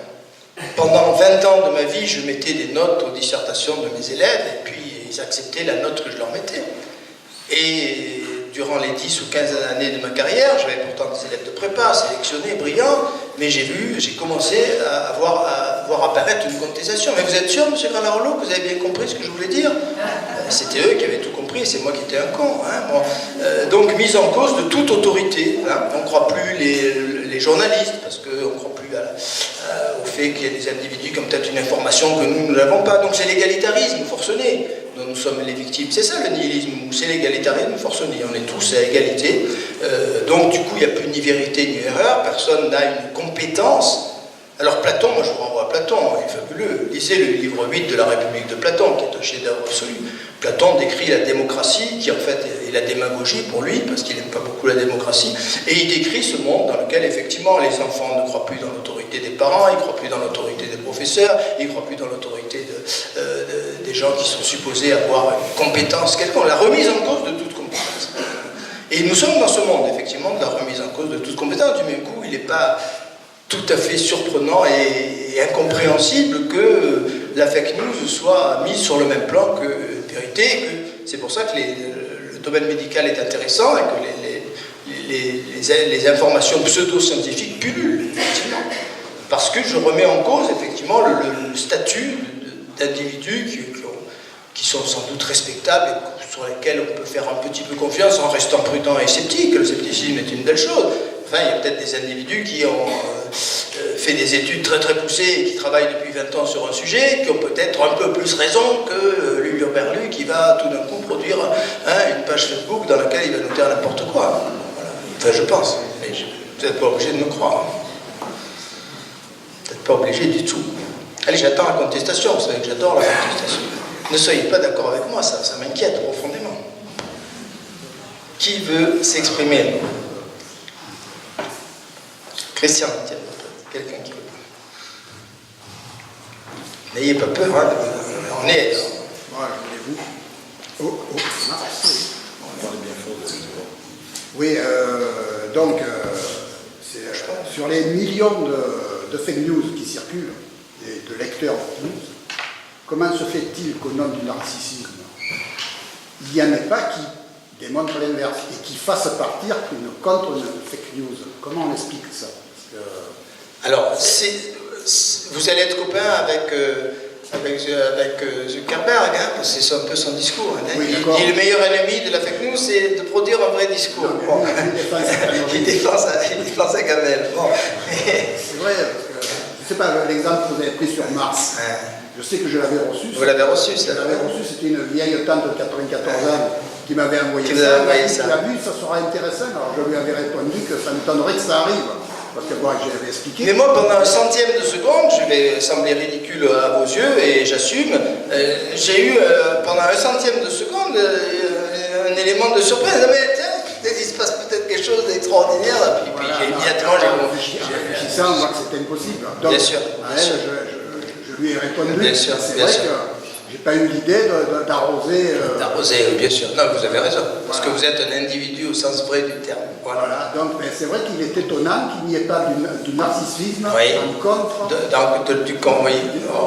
Pendant 20 ans de ma vie, je mettais des notes aux dissertations de mes élèves et puis ils acceptaient la note que je leur mettais. Et durant les 10 ou 15 années de ma carrière, j'avais pourtant des élèves de prépa, sélectionnés, brillants, mais j'ai commencé à voir apparaître une contestation. Mais vous êtes sûr, M. Granarolo, que vous avez bien compris ce que je voulais dire? C'était eux qui avaient tout compris, c'est moi qui étais un con. Hein. Bon, donc, mise en cause de toute autorité. Hein. On ne croit plus les journalistes, parce qu'on ne croit plus au fait qu'il y a des individus qui ont peut-être une information que nous n'avons pas. Donc c'est l'égalitarisme forcené dont nous sommes les victimes. C'est ça le nihilisme, c'est l'égalitarisme forcené. On est tous à égalité. Donc du coup, il n'y a plus ni vérité ni erreur. Personne n'a une compétence. Alors Platon, moi je vous renvoie à Platon, il est fabuleux. Lisez le livre 8 de la République de Platon, qui est un chef-d'œuvre absolu. Platon décrit la démocratie, qui en fait est la démagogie pour lui, parce qu'il n'aime pas beaucoup la démocratie, et il décrit ce monde dans lequel effectivement les enfants ne croient plus dans l'autorité des parents, ils ne croient plus dans l'autorité des professeurs, ils ne croient plus dans l'autorité des gens qui sont supposés avoir une compétence quelconque, la remise en cause de toute compétence. Et nous sommes dans ce monde, effectivement, de la remise en cause de toute compétence. Du même coup, il n'est pas tout à fait surprenant et incompréhensible que la fake news soit mise sur le même plan que la vérité. C'est pour ça que le domaine médical est intéressant et que les informations pseudo-scientifiques pullulent, effectivement. Parce que je remets en cause, effectivement, le statut d'individus qui sont sans doute respectables et sur lesquels on peut faire un petit peu confiance en restant prudent et sceptique. Le scepticisme est une belle chose. Enfin, il y a peut-être des individus qui ont fait des études très très poussées et qui travaillent depuis 20 ans sur un sujet, qui ont peut-être un peu plus raison que l'Hurberlu qui va tout d'un coup produire une page Facebook dans laquelle il va nous dire n'importe quoi. Voilà. Enfin, je pense. Mais vous n'êtes pas obligé de me croire. Peut-être Pas obligé du tout. Allez, j'attends la contestation, vous savez que j'adore la contestation. Ne soyez pas d'accord avec moi, ça m'inquiète profondément. Qui veut s'exprimer? Christian, tiens, quelqu'un qui veut. N'ayez pas peur, hein, on est... Voilà, voulez-vous. Oui, donc, sur les millions de fake news qui circulent, et de lecteurs de fake news, comment se fait-il qu'au nom du narcissisme, il n'y en ait pas qui démontrent l'inverse et qui fassent partir une contre une fake news? Comment on explique ça? Alors, vous allez être copain avec Zuckerberg, hein, parce que c'est un peu son discours. Hein. Oui, il dit le meilleur ennemi de la fake news, c'est de produire un vrai discours. Bon. Il défend sa gamelle. Bon. C'est vrai, parce que, je ne sais pas, l'exemple que vous avez pris sur Mars, je sais que je l'avais reçu. Vous l'avez reçu, ça? Je l'avais reçu, c'était une vieille tante de 94 ans qui m'avait envoyé ça. Tu l'as vu, ça sera intéressant. Alors je lui avais répondu que ça m'étonnerait que ça arrive. Parce que moi, j'avais expliqué. Mais moi, pendant un centième de seconde, je vais sembler ridicule à vos yeux, et j'assume, j'ai eu, pendant un centième de seconde, un élément de surprise. Mais tiens, il se passe peut-être quelque chose d'extraordinaire. Puis Voilà, immédiatement, j'ai réfléchissant, on voit que c'était impossible. Donc, bien sûr. à elle, je lui ai répondu. Bien sûr, c'est bien vrai sûr. que j'ai pas eu l'idée d'arroser. D'arroser, oui, bien sûr. Non, vous avez raison. Parce que vous êtes un individu au sens vrai du terme. Voilà, donc c'est vrai qu'il est étonnant qu'il n'y ait pas du narcissisme en contre. Oui,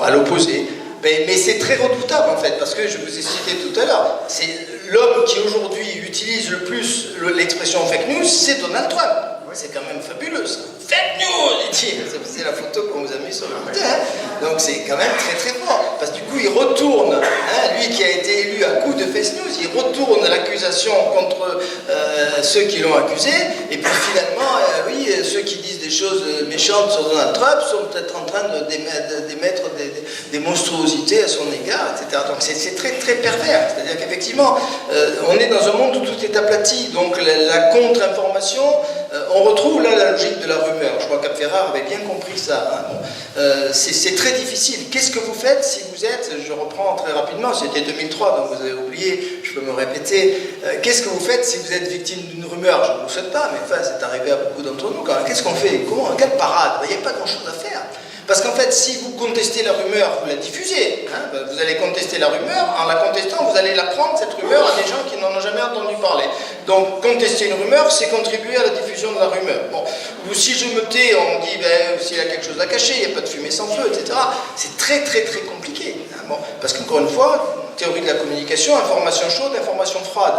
à l'opposé. Mais c'est très redoutable en fait, parce que je vous ai cité tout à l'heure, c'est l'homme qui aujourd'hui utilise le plus l'expression fake news, c'est Donald Trump. C'est quand même fabuleux ça. Fake news, il dit. C'est la photo qu'on vous a mise sur le côté. Hein. Donc c'est quand même très très fort. Parce que du coup, il retourne, lui qui a été élu à coup de fake news, il retourne l'accusation contre ceux qui l'ont accusé. Et puis finalement, oui, ceux qui disent des choses méchantes sur Donald Trump sont peut-être en train d'émettre des monstruosités à son égard, etc. Donc c'est très très pervers. C'est-à-dire qu'effectivement, on est dans un monde où tout est aplati. Donc la contre-information, on retrouve là la logique de la rumeur. Je crois qu'Abferrard avait bien compris ça. Hein. Bon. C'est très difficile. Qu'est-ce que vous faites si vous êtes, je reprends très rapidement, c'était 2003, donc vous avez oublié, je peux me répéter, qu'est-ce que vous faites si vous êtes victime d'une rumeur? Je ne vous le souhaite pas, mais enfin, c'est arrivé à beaucoup d'entre nous. Qu'est-ce qu'on fait? Quelle parade? Il n'y a pas grand-chose à faire. Parce qu'en fait, si vous contestez la rumeur, vous la diffusez. Hein, vous allez contester la rumeur. En la contestant, vous allez la prendre, cette rumeur, à des gens qui n'en ont jamais entendu parler. Donc, contester une rumeur, c'est contribuer à la diffusion de la rumeur. Bon, ou si je me tais, on me dit, s'il y a quelque chose à cacher, il n'y a pas de fumée sans feu, etc. C'est très, très, très compliqué. Hein, bon, parce qu'encore une fois, théorie de la communication, information chaude, information froide.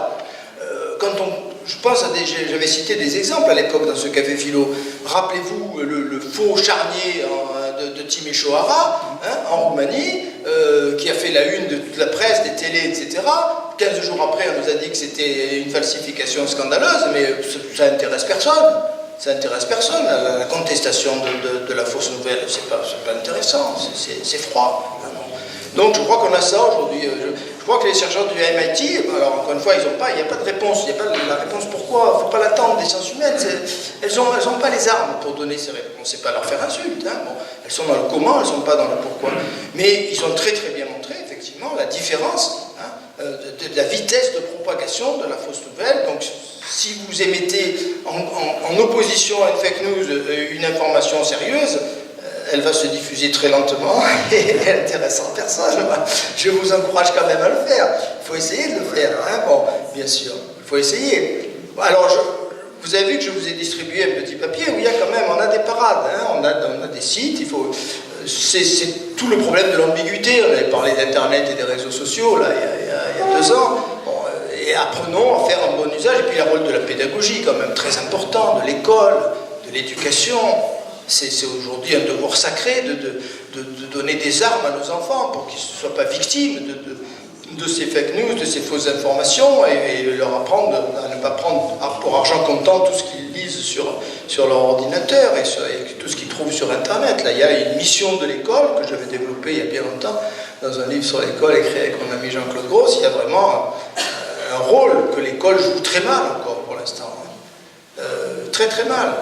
Je pense j'avais cité des exemples à l'époque dans ce café philo. Rappelez-vous le faux charnier de Timișoara, hein, en Roumanie, qui a fait la une de toute la presse, des télés, etc. 15 jours après, on nous a dit que c'était une falsification scandaleuse, mais ça n'intéresse personne. Ça n'intéresse personne. La contestation de la fausse nouvelle, c'est pas intéressant, c'est froid. Donc je crois qu'on a ça aujourd'hui. Je crois que les chercheurs du MIT, alors encore une fois, il n'y a pas de réponse. Il n'y a pas la réponse pourquoi. Il ne faut pas l'attendre des sciences humaines. Elles n'ont pas les armes pour donner ces réponses. C'est pas leur faire insulte. Hein. Bon, elles sont dans le comment, elles ne sont pas dans le pourquoi. Mais ils ont très très bien montré, effectivement, la différence de la vitesse de propagation de la fausse nouvelle. Donc si vous émettez en opposition à une fake news une information sérieuse, elle va se diffuser très lentement et elle n'intéressera personne. Je vous encourage quand même à le faire. Il faut essayer de le faire. Hein. Bon, bien sûr, il faut essayer. Alors, vous avez vu que je vous ai distribué un petit papier où il y a quand même, on a des parades, hein. on a des sites, c'est tout le problème de l'ambiguïté. On avait parlé d'Internet et des réseaux sociaux, là, il y a 2 ans. Bon, et apprenons à faire un bon usage. Et puis, le rôle de la pédagogie, quand même, très important, de l'école, de l'éducation. C'est aujourd'hui un devoir sacré de donner des armes à nos enfants pour qu'ils ne soient pas victimes de ces fake news, de ces fausses informations et leur apprendre à ne pas prendre pour argent comptant tout ce qu'ils lisent sur leur ordinateur et tout ce qu'ils trouvent sur Internet. Là, il y a une mission de l'école que j'avais développée il y a bien longtemps dans un livre sur l'école écrit avec mon ami Jean-Claude Gross. Il y a vraiment un rôle que l'école joue très mal encore pour l'instant. Très très mal.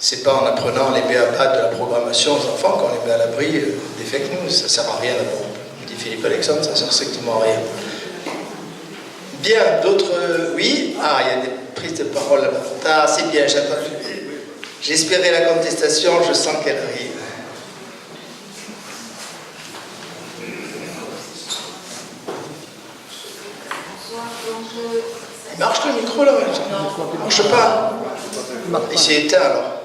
C'est pas en apprenant les b.a.-ba de la programmation aux enfants qu'on les met à l'abri des fake news. Ça sert à rien d'abord. Dit Philippe Alexandre, ça sert strictement à rien. Bien, d'autres... oui. Ah, il y a des prises de parole là-bas. Ah, c'est bien, j'attends. J'espérais la contestation, je sens qu'elle arrive. Il marche le micro là? Il ne marche pas. Il s'est éteint alors.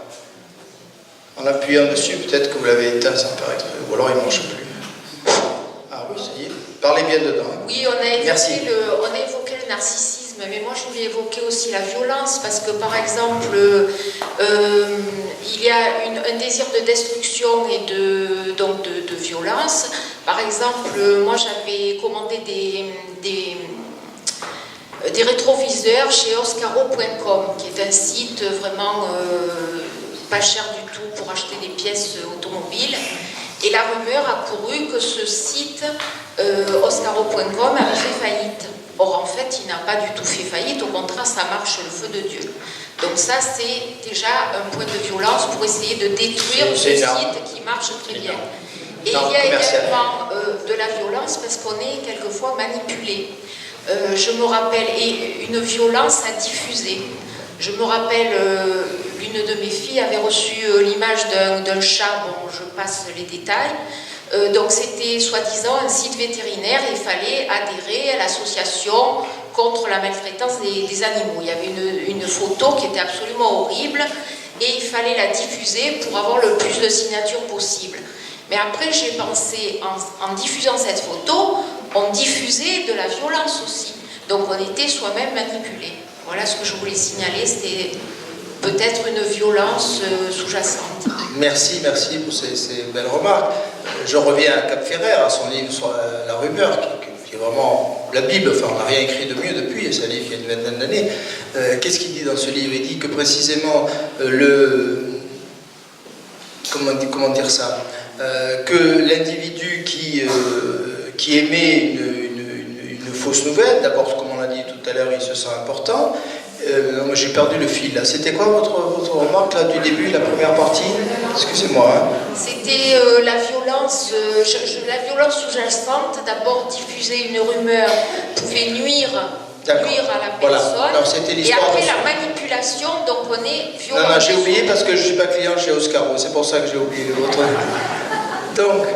En appuyant dessus, peut-être que vous l'avez éteint sans faire exprès. Ou alors il ne marche plus. Ah oui, ça y est. Parlez bien dedans. Oui, on a évoqué le narcissisme, mais moi je voulais évoquer aussi la violence, parce que par exemple, il y a un désir de destruction et de violence. Par exemple, moi j'avais commandé des rétroviseurs chez Oscaro.com, qui est un site vraiment pas cher du tout pour acheter des pièces automobiles. Et la rumeur a couru que ce site, Oscaro.com, avait fait faillite. Or, en fait, il n'a pas du tout fait faillite, au contraire, ça marche le feu de Dieu. Donc ça, c'est déjà un point de violence pour essayer de détruire ce site qui marche très bien. Et il y a également de la violence parce qu'on est quelquefois manipulé. Je me rappelle, et une violence à diffuser. Je me rappelle, l'une de mes filles avait reçu l'image d'un chat, bon, je passe les détails. Donc c'était soi-disant un site vétérinaire et il fallait adhérer à l'association contre la maltraitance des animaux. Il y avait une photo qui était absolument horrible et il fallait la diffuser pour avoir le plus de signatures possible. Mais après j'ai pensé, en diffusant cette photo, on diffusait de la violence aussi. Donc on était soi-même manipulé. Voilà ce que je voulais signaler, c'était peut-être une violence sous-jacente. Merci pour ces belles remarques. Je reviens à Cap Ferrer, à son livre sur la rumeur, qui est vraiment la Bible. Enfin, on n'a rien écrit de mieux depuis, c'est un livre qui a une vingtaine d'années. Qu'est-ce qu'il dit dans ce livre? Il dit que précisément comment dire ça, que l'individu qui émet une fausse nouvelle, d'abord, comme on l'a dit tout à l'heure, il se sent important. Moi j'ai perdu le fil là. C'était quoi votre remarque là du début, la première partie? Excusez-moi. Hein. C'était la violence sous-jacente. D'abord, diffuser une rumeur pouvait nuire à la personne. Voilà. Alors, c'était et après la manipulation, donc on est violent. Non, j'ai oublié parce que je ne suis pas client chez Oscaro, c'est pour ça que j'ai oublié votre. Donc,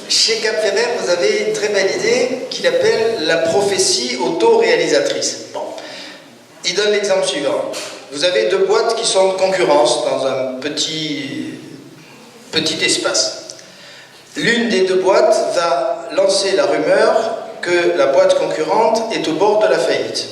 chez Cap Ferrer, vous avez une très belle idée qu'il appelle la prophétie auto-réalisatrice. Bon. Il donne l'exemple suivant. Vous avez deux boîtes qui sont en concurrence dans un petit espace. L'une des deux boîtes va lancer la rumeur que la boîte concurrente est au bord de la faillite.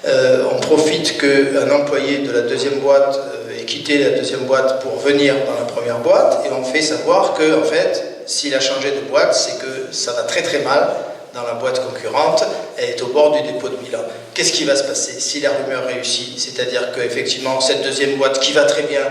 On profite qu'un employé de la deuxième boîte ait quitté la deuxième boîte pour venir dans la première boîte et on fait savoir que, en fait, s'il a changé de boîte, c'est que ça va très très mal dans la boîte concurrente, elle est au bord du dépôt de bilan. Qu'est-ce qui va se passer si la rumeur réussit? C'est-à-dire qu'effectivement, cette deuxième boîte qui va très bien,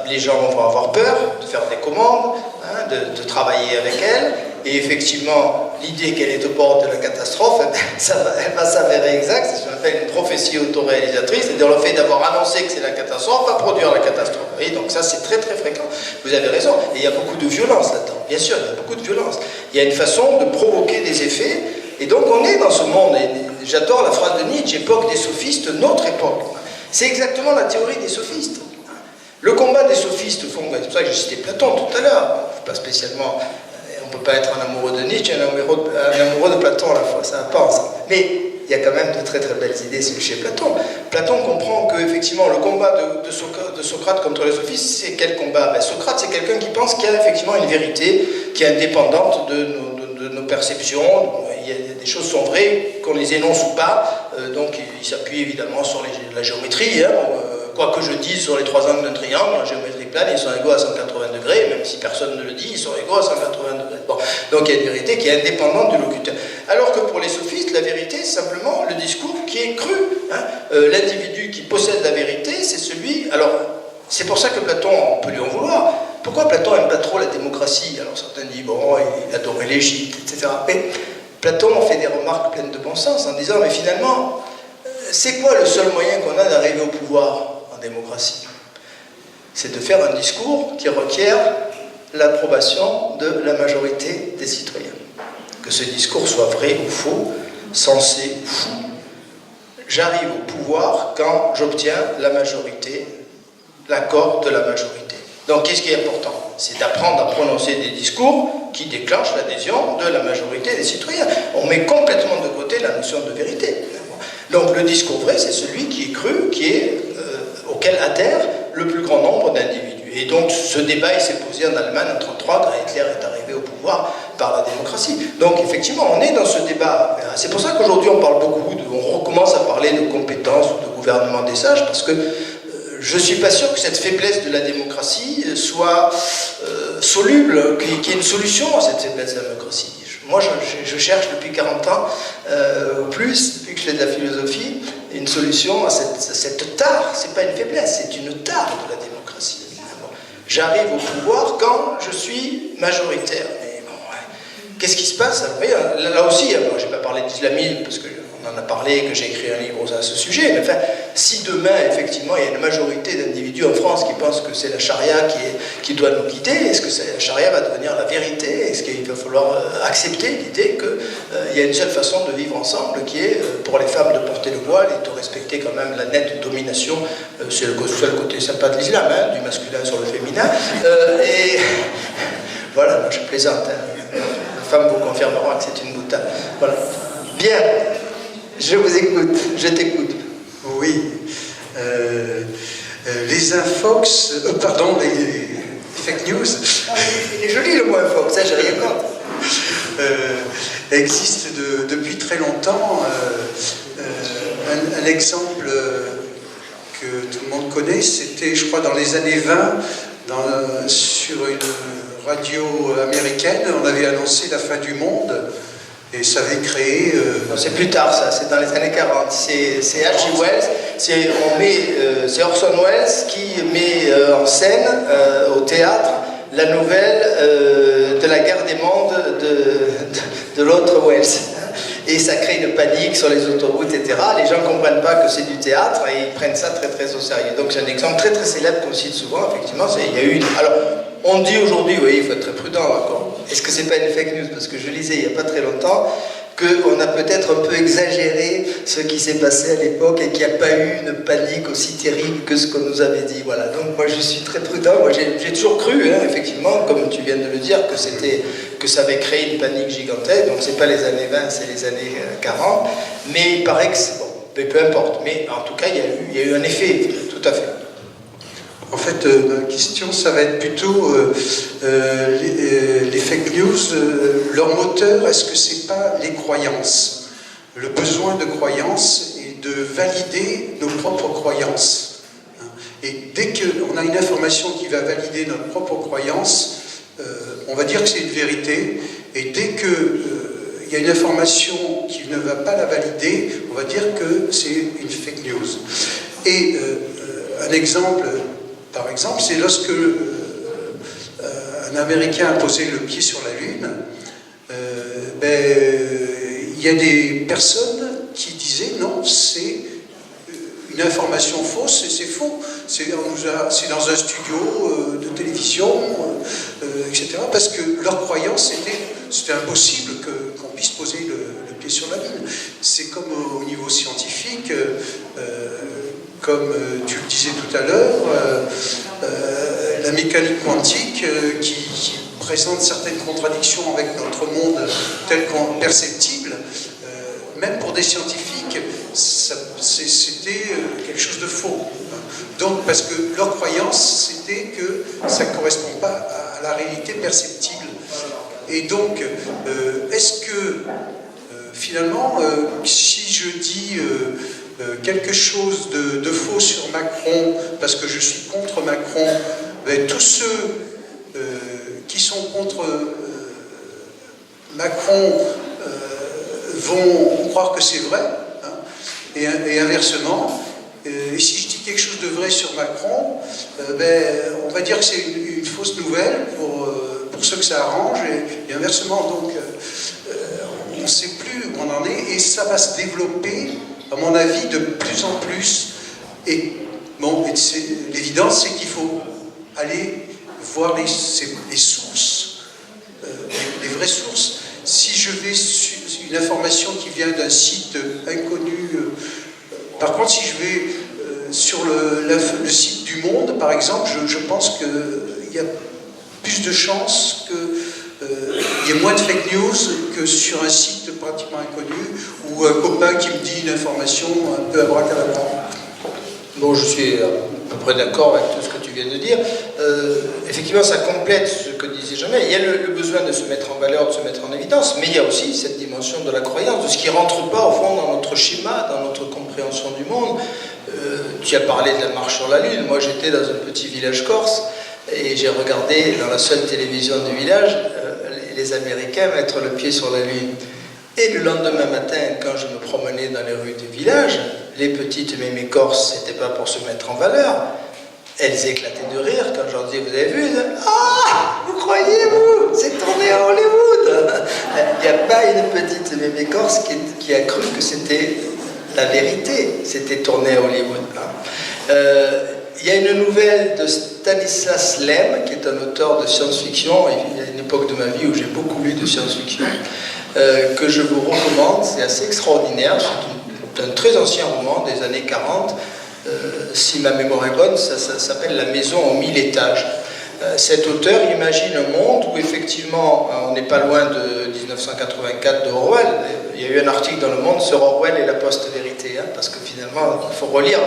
les gens vont avoir peur de faire des commandes, hein, de travailler avec elle, et effectivement, l'idée qu'elle est au bord de la catastrophe, elle va s'avérer exacte, c'est ce qu'on appelle une prophétie autoréalisatrice, c'est-à-dire le fait d'avoir annoncé que c'est la catastrophe va produire la catastrophe. Et donc ça, c'est très très fréquent. Vous avez raison, et il y a beaucoup de violence là-dedans. Bien sûr, il y a beaucoup de violence. Il y a une façon de provoquer des effets, et donc on est dans ce monde, et j'adore la phrase de Nietzsche, époque des sophistes, notre époque. C'est exactement la théorie des sophistes. Le combat des sophistes, c'est pour ça que j'ai cité Platon tout à l'heure, pas spécialement, on ne peut pas être un amoureux de Nietzsche et un amoureux de Platon à la fois, ça va pas ensemble. Mais il y a quand même de très très belles idées chez Platon. Platon comprend que effectivement le combat de Socrate contre les sophistes, c'est quel combat? Socrate, c'est quelqu'un qui pense qu'il y a effectivement une vérité qui est indépendante de nos perceptions. Il y a des choses sont vraies, qu'on les énonce ou pas, donc il s'appuie évidemment sur la géométrie. Quoi que je dise sur les trois angles d'un triangle, la géométrie plane, ils sont égaux à 180 degrés, même si personne ne le dit, ils sont égaux à 180 degrés. Bon. Donc il y a une vérité qui est indépendante du locuteur. Alors que pour les sophistes, la vérité, c'est simplement le discours qui est cru. Hein. L'individu qui possède la vérité, c'est celui... Alors, c'est pour ça que Platon, on peut lui en vouloir. Pourquoi Platon n'aime pas trop la démocratie? Alors certains disent, bon, il adorait l'Égypte, etc. Mais Platon fait des remarques pleines de bon sens en disant, mais finalement, c'est quoi le seul moyen qu'on a d'arriver au pouvoir en démocratie? c'est de faire un discours qui requiert l'approbation de la majorité des citoyens. Que ce discours soit vrai ou faux, sensé ou fou, j'arrive au pouvoir quand j'obtiens la majorité, l'accord de la majorité. Donc qu'est-ce qui est important? C'est d'apprendre à prononcer des discours qui déclenchent l'adhésion de la majorité des citoyens. On met complètement de côté la notion de vérité. Donc le discours vrai, c'est celui qui est cru, auquel adhère le plus grand nombre d'individus. Et donc ce débat il s'est posé en Allemagne en 1933 quand Hitler est arrivé au pouvoir par la démocratie. Donc effectivement on est dans ce débat. C'est pour ça qu'aujourd'hui on parle beaucoup, on recommence à parler de compétences ou de gouvernement des sages, parce que je ne suis pas sûr que cette faiblesse de la démocratie soit soluble, qu'il y ait une solution à cette faiblesse de la démocratie. Moi, je cherche depuis 40 ans, ou plus, depuis que je fais de la philosophie, une solution à cette tare. Ce n'est pas une faiblesse, c'est une tare de la démocratie. J'arrive au pouvoir quand je suis majoritaire. Mais bon, ouais. Qu'est-ce qui se passe? Là aussi, je n'ai pas parlé d'islamisme, parce qu'on en a parlé, que j'ai écrit un livre à ce sujet, mais enfin, si demain, effectivement, il y a une majorité d'individus en France qui pensent que c'est la charia qui doit nous guider, est-ce que la charia va devenir la vérité? Est-ce qu'il va falloir accepter l'idée qu'il y a une seule façon de vivre ensemble, qui est pour les femmes de porter le voile et de respecter quand même la nette domination, c'est le côté sympa de l'islam, hein, du masculin sur le féminin, et voilà, je plaisante, hein. Les femmes vous confirmeront que c'est une boutade. Voilà. Bien, je vous écoute, je t'écoute. Oui. Les infox, pardon, les fake news. Il est joli le mot infox, ça j'ai rien contre. Existe depuis très longtemps. Un exemple que tout le monde connaît, c'était, je crois, dans les années 20, sur une radio américaine, on avait annoncé la fin du monde. Et ça avait créé... Non, c'est plus tard ça, c'est dans les années 40. C'est H.G. Wells, c'est Orson Welles qui met en scène au théâtre la nouvelle de la guerre des mondes de l'autre Wells. Et ça crée une panique sur les autoroutes, etc. Les gens ne comprennent pas que c'est du théâtre et ils prennent ça très très au sérieux. Donc c'est un exemple très très célèbre qu'on cite souvent, effectivement. Il y a eu une... Alors, on dit aujourd'hui, oui, il faut être très prudent, d'accord. Est-ce que c'est pas une fake news? Parce que je lisais il n'y a pas très longtemps qu'on a peut-être un peu exagéré ce qui s'est passé à l'époque et qu'il n'y a pas eu une panique aussi terrible que ce qu'on nous avait dit. Voilà. Donc moi je suis très prudent. Moi j'ai toujours cru, hein, effectivement, comme tu viens de le dire, que ça avait créé une panique gigantesque. Donc c'est pas les années 20, c'est les années 40. Mais il paraît que c'est bon. Mais peu importe. Mais en tout cas, il y a eu un effet, tout à fait. En fait, ma question, ça va être plutôt les fake news, leur moteur, est-ce que c'est pas les croyances? Le besoin de croyances et de valider nos propres croyances. Et dès qu'on a une information qui va valider notre propre croyance, on va dire que c'est une vérité. Et dès qu'il y a une information qui ne va pas la valider, on va dire que c'est une fake news. Et un exemple... Par exemple, c'est lorsque un Américain a posé le pied sur la Lune, il y a des personnes qui disaient non, c'est une information fausse et c'est faux. C'est dans un studio de télévision, etc. Parce que leur croyance c'était impossible qu'on puisse poser le pied sur la Lune. C'est comme au niveau scientifique. Comme tu le disais tout à l'heure, la mécanique quantique qui présente certaines contradictions avec notre monde tel qu'on perceptible, même pour des scientifiques, c'était quelque chose de faux. Donc, parce que leur croyance, c'était que ça ne correspond pas à la réalité perceptible. Et donc, est-ce que, finalement, si je dis... quelque chose de faux sur Macron, parce que je suis contre Macron, tous ceux qui sont contre Macron vont croire que c'est vrai, hein, et inversement. Et si je dis quelque chose de vrai sur Macron, on va dire que c'est une fausse nouvelle pour ceux que ça arrange, et inversement. Donc, on ne sait plus où on en est, et ça va se développer, à mon avis, de plus en plus. Et bon, l'évidence, c'est qu'il faut aller voir les sources, les vraies sources. Si je vais sur une information qui vient d'un site inconnu, par contre, si je vais sur le site du Monde, par exemple, je pense qu'il y a plus de chances qu'il y ait moins de fake news que sur un site pratiquement inconnu ou un copain qui me dit une information un peu abracadabra. Bon, je suis à peu près d'accord avec tout ce que tu viens de dire. Effectivement, ça complète ce que disait Jamais. Il y a le besoin de se mettre en valeur, de se mettre en évidence, mais il y a aussi cette dimension de la croyance, de ce qui ne rentre pas au fond dans notre schéma, dans notre compréhension du monde. Tu as parlé de la marche sur la Lune. Moi, j'étais dans un petit village corse et j'ai regardé dans la seule télévision du village les Américains mettre le pied sur la Lune. Et le lendemain matin, quand je me promenais dans les rues du village, les petites mémés corses, c'était pas pour se mettre en valeur, elles éclataient de rire quand je leur disais, vous avez vu? Ah, vous croyez-vous? C'est tourné à Hollywood. Il n'y a pas une petite mémé corse qui a cru que c'était la vérité, c'était tourné à Hollywood. Il y a une nouvelle de Stanislas Lem, qui est un auteur de science-fiction. Il y a une époque de ma vie où j'ai beaucoup lu de science-fiction, que je vous recommande. C'est assez extraordinaire. C'est un très ancien roman des années 40. Si ma mémoire est bonne, ça s'appelle La maison aux 1000 étages. Cet auteur imagine un monde où effectivement, on n'est pas loin de 1984 de Orwell. Il y a eu un article dans Le Monde sur Orwell et la post-vérité, parce que finalement, il faut relire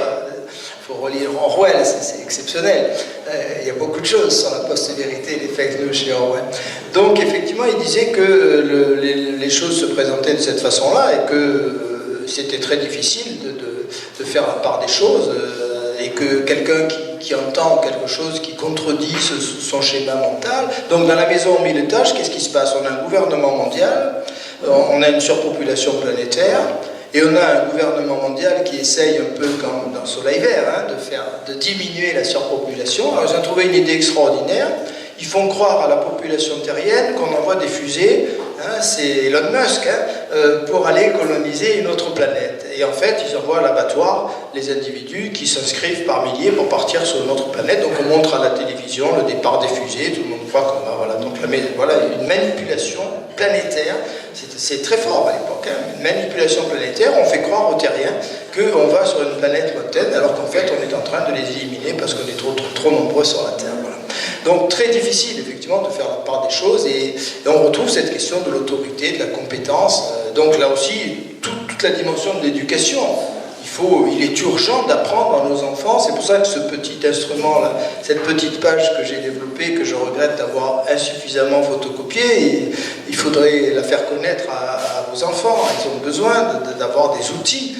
Orwell, c'est exceptionnel. Il y a beaucoup de choses sur la post-vérité, les fake news chez Orwell. Donc effectivement, il disait que les choses se présentaient de cette façon-là et que c'était très difficile de faire la part des choses et que quelqu'un qui entend quelque chose qui contredit son schéma mental. Donc dans la maison aux 1000 étages, qu'est-ce qui se passe? On a un gouvernement mondial, on a une surpopulation planétaire, et on a un gouvernement mondial qui essaye un peu comme dans Soleil Vert, de diminuer la surpopulation. Alors ils ont trouvé une idée extraordinaire. Ils font croire à la population terrienne qu'on envoie des fusées, c'est Elon Musk, pour aller coloniser une autre planète. Et en fait, ils envoient à l'abattoir les individus qui s'inscrivent par milliers pour partir sur une autre planète. Donc on montre à la télévision le départ des fusées, tout le monde voit qu'on a voilà, une manipulation planétaire. C'est très fort à l'époque, une manipulation planétaire. On fait croire aux terriens qu'on va sur une planète lointaine, alors qu'en fait on est en train de les éliminer parce qu'on est trop nombreux sur la Terre. Voilà. Donc très difficile effectivement de faire la part des choses, et on retrouve cette question de l'autorité, de la compétence. Donc là aussi, toute la dimension de l'éducation. Il est urgent d'apprendre à nos enfants. C'est pour ça que ce petit instrument-là, cette petite page que j'ai développée, que je regrette d'avoir insuffisamment photocopiée, il faudrait la faire connaître à vos enfants. Ils ont besoin d'avoir des outils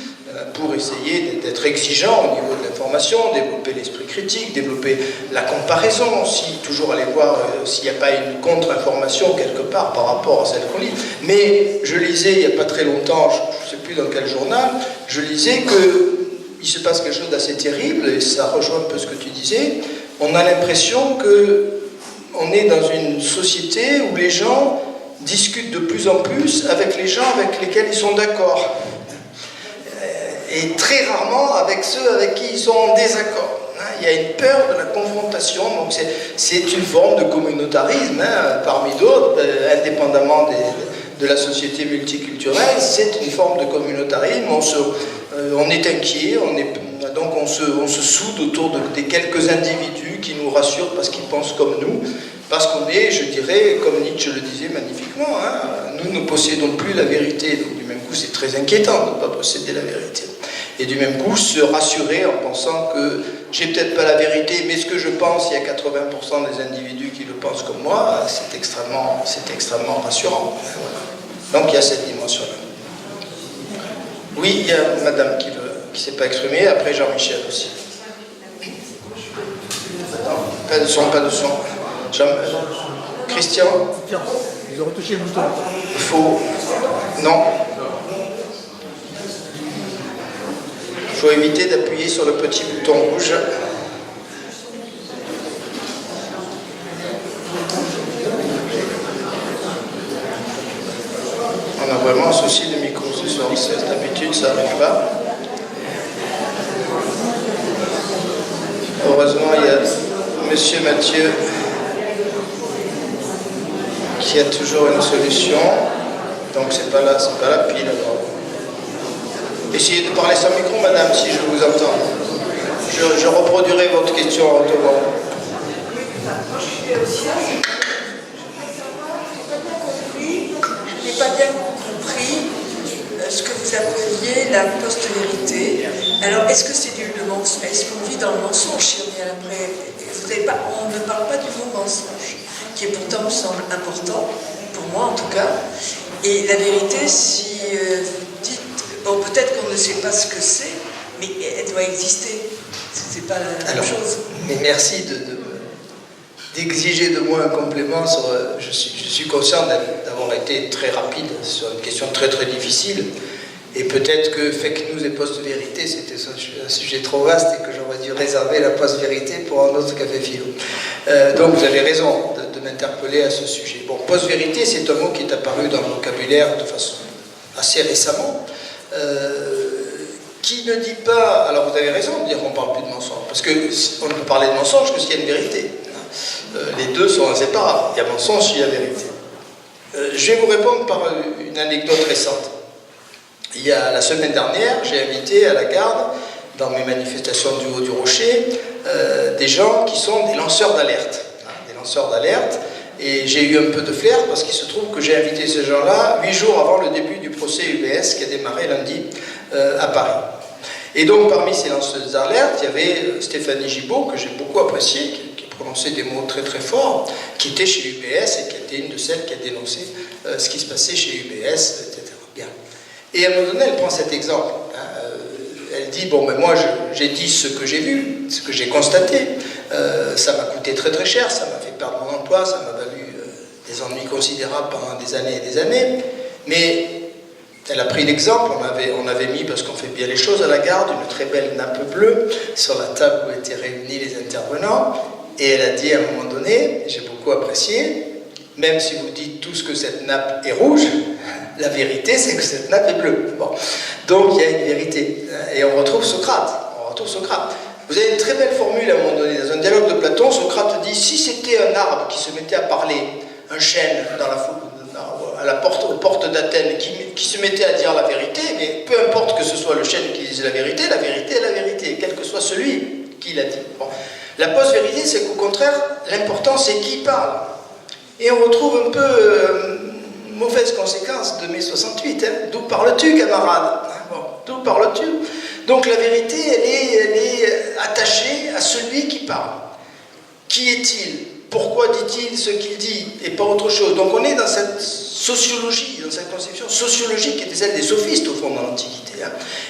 pour essayer d'être exigeants au niveau de l'information, développer l'esprit critique, développer la comparaison aussi, toujours aller voir s'il n'y a pas une contre-information quelque part par rapport à celle qu'on lit. Mais je lisais il n'y a pas très longtemps, je ne sais plus dans quel journal, je lisais qu'il se passe quelque chose d'assez terrible, et ça rejoint un peu ce que tu disais. On a l'impression qu'on est dans une société où les gens discutent de plus en plus avec les gens avec lesquels ils sont d'accord. Et très rarement avec ceux avec qui ils sont en désaccord. Il y a une peur de la confrontation, donc c'est une forme de communautarisme, parmi d'autres, indépendamment de la société multiculturelle, c'est une forme de communautarisme. On est inquiet, donc on se soude autour des quelques individus qui nous rassurent parce qu'ils pensent comme nous, parce qu'on est, je dirais, comme Nietzsche le disait magnifiquement, nous ne possédons plus la vérité, donc du même coup c'est très inquiétant de ne pas posséder la vérité. Et du même coup, se rassurer en pensant que j'ai peut-être pas la vérité, mais ce que je pense, il y a 80% des individus qui le pensent comme moi, c'est extrêmement rassurant. Voilà. Donc il y a cette dimension-là. Oui, il y a madame qui ne s'est pas exprimée, après Jean-Michel aussi. Non, pas de son. Christian? Ils ont retouché le bouton. Faux. Non. Il faut éviter d'appuyer sur le petit bouton rouge. On a vraiment un souci de micro ce soir. D'habitude, ça n'arrive pas. Heureusement, il y a Monsieur Mathieu, qui a toujours une solution. Donc c'est pas la pile alors. Essayez de parler sans micro, madame, si je vous entends. Je reproduirai votre question en retournant. Je n'ai pas bien compris ce que vous appeliez la post-vérité. Alors, est-ce que c'est du mensonge? Est-ce qu'on vit dans le mensonge si on est à l'après? On ne parle pas du mot mensonge, qui pourtant me semble important, pour moi en tout cas. Et la vérité, si vous dites, bon, peut-être qu'on ne sait pas ce que c'est, mais elle doit exister. C'est pas la même chose. Mais merci d'exiger de moi un complément sur. Je suis conscient d'avoir été très rapide sur une question très très difficile. Et peut-être que fake news et post-vérité, c'était un sujet trop vaste et que j'aurais dû réserver la post-vérité pour un autre café philo. Donc vous avez raison de m'interpeller à ce sujet. Bon, post-vérité, c'est un mot qui est apparu dans le vocabulaire de façon assez récemment, qui ne dit pas... Alors vous avez raison de dire qu'on ne parle plus de mensonge, parce qu'on ne peut parler de mensonge que s'il y a une vérité. Les deux sont inséparables. Il y a mensonge, il y a vérité. Je vais vous répondre par une anecdote récente. Il y a la semaine dernière, j'ai invité à la Garde, dans mes manifestations du Haut du Rocher, des gens qui sont des lanceurs d'alerte. Des lanceurs d'alerte. Et j'ai eu un peu de flair parce qu'il se trouve que j'ai invité ces gens-là 8 jours avant le début du procès UBS qui a démarré lundi à Paris. Et donc parmi ces lanceurs d'alerte, il y avait Stéphanie Gibault, que j'ai beaucoup appréciée, qui prononçait des mots très très forts, qui était chez UBS et qui était une de celles qui a dénoncé ce qui se passait chez UBS, etc. Bien. Et à un moment donné, elle prend cet exemple. Elle dit, bon, mais moi, j'ai dit ce que j'ai vu, ce que j'ai constaté. Ça m'a coûté très très cher, ça m'a fait perdre mon emploi, ça m'a valu des ennuis considérables pendant des années et des années. Mais elle a pris l'exemple, on avait mis, parce qu'on fait bien les choses à la Garde, une très belle nappe bleue sur la table où étaient réunis les intervenants. Et elle a dit à un moment donné, j'ai beaucoup apprécié, même si vous dites tous que cette nappe est rouge, la vérité c'est que cette nappe est bleue. Bon. Donc il y a une vérité. Et on retrouve Socrate. Vous avez une très belle formule à un moment donné. Dans un dialogue de Platon, Socrate dit, si c'était un arbre qui se mettait à parler, un chêne aux portes d'Athènes, qui se mettait à dire la vérité, mais peu importe que ce soit le chêne qui dise la vérité est la vérité, quel que soit celui qui l'a dit. Bon. La post-vérité, c'est qu'au contraire, l'important c'est qui parle. Et on retrouve un peu mauvaise conséquence de mai 68. D'où parles-tu, camarade? D'où parles-tu? Donc la vérité, elle est attachée à celui qui parle. Qui est-il? Pourquoi dit-il ce qu'il dit? Et pas autre chose. Donc on est dans cette sociologie, dans cette conception sociologique qui était celle des sophistes, au fond, dans l'Antiquité.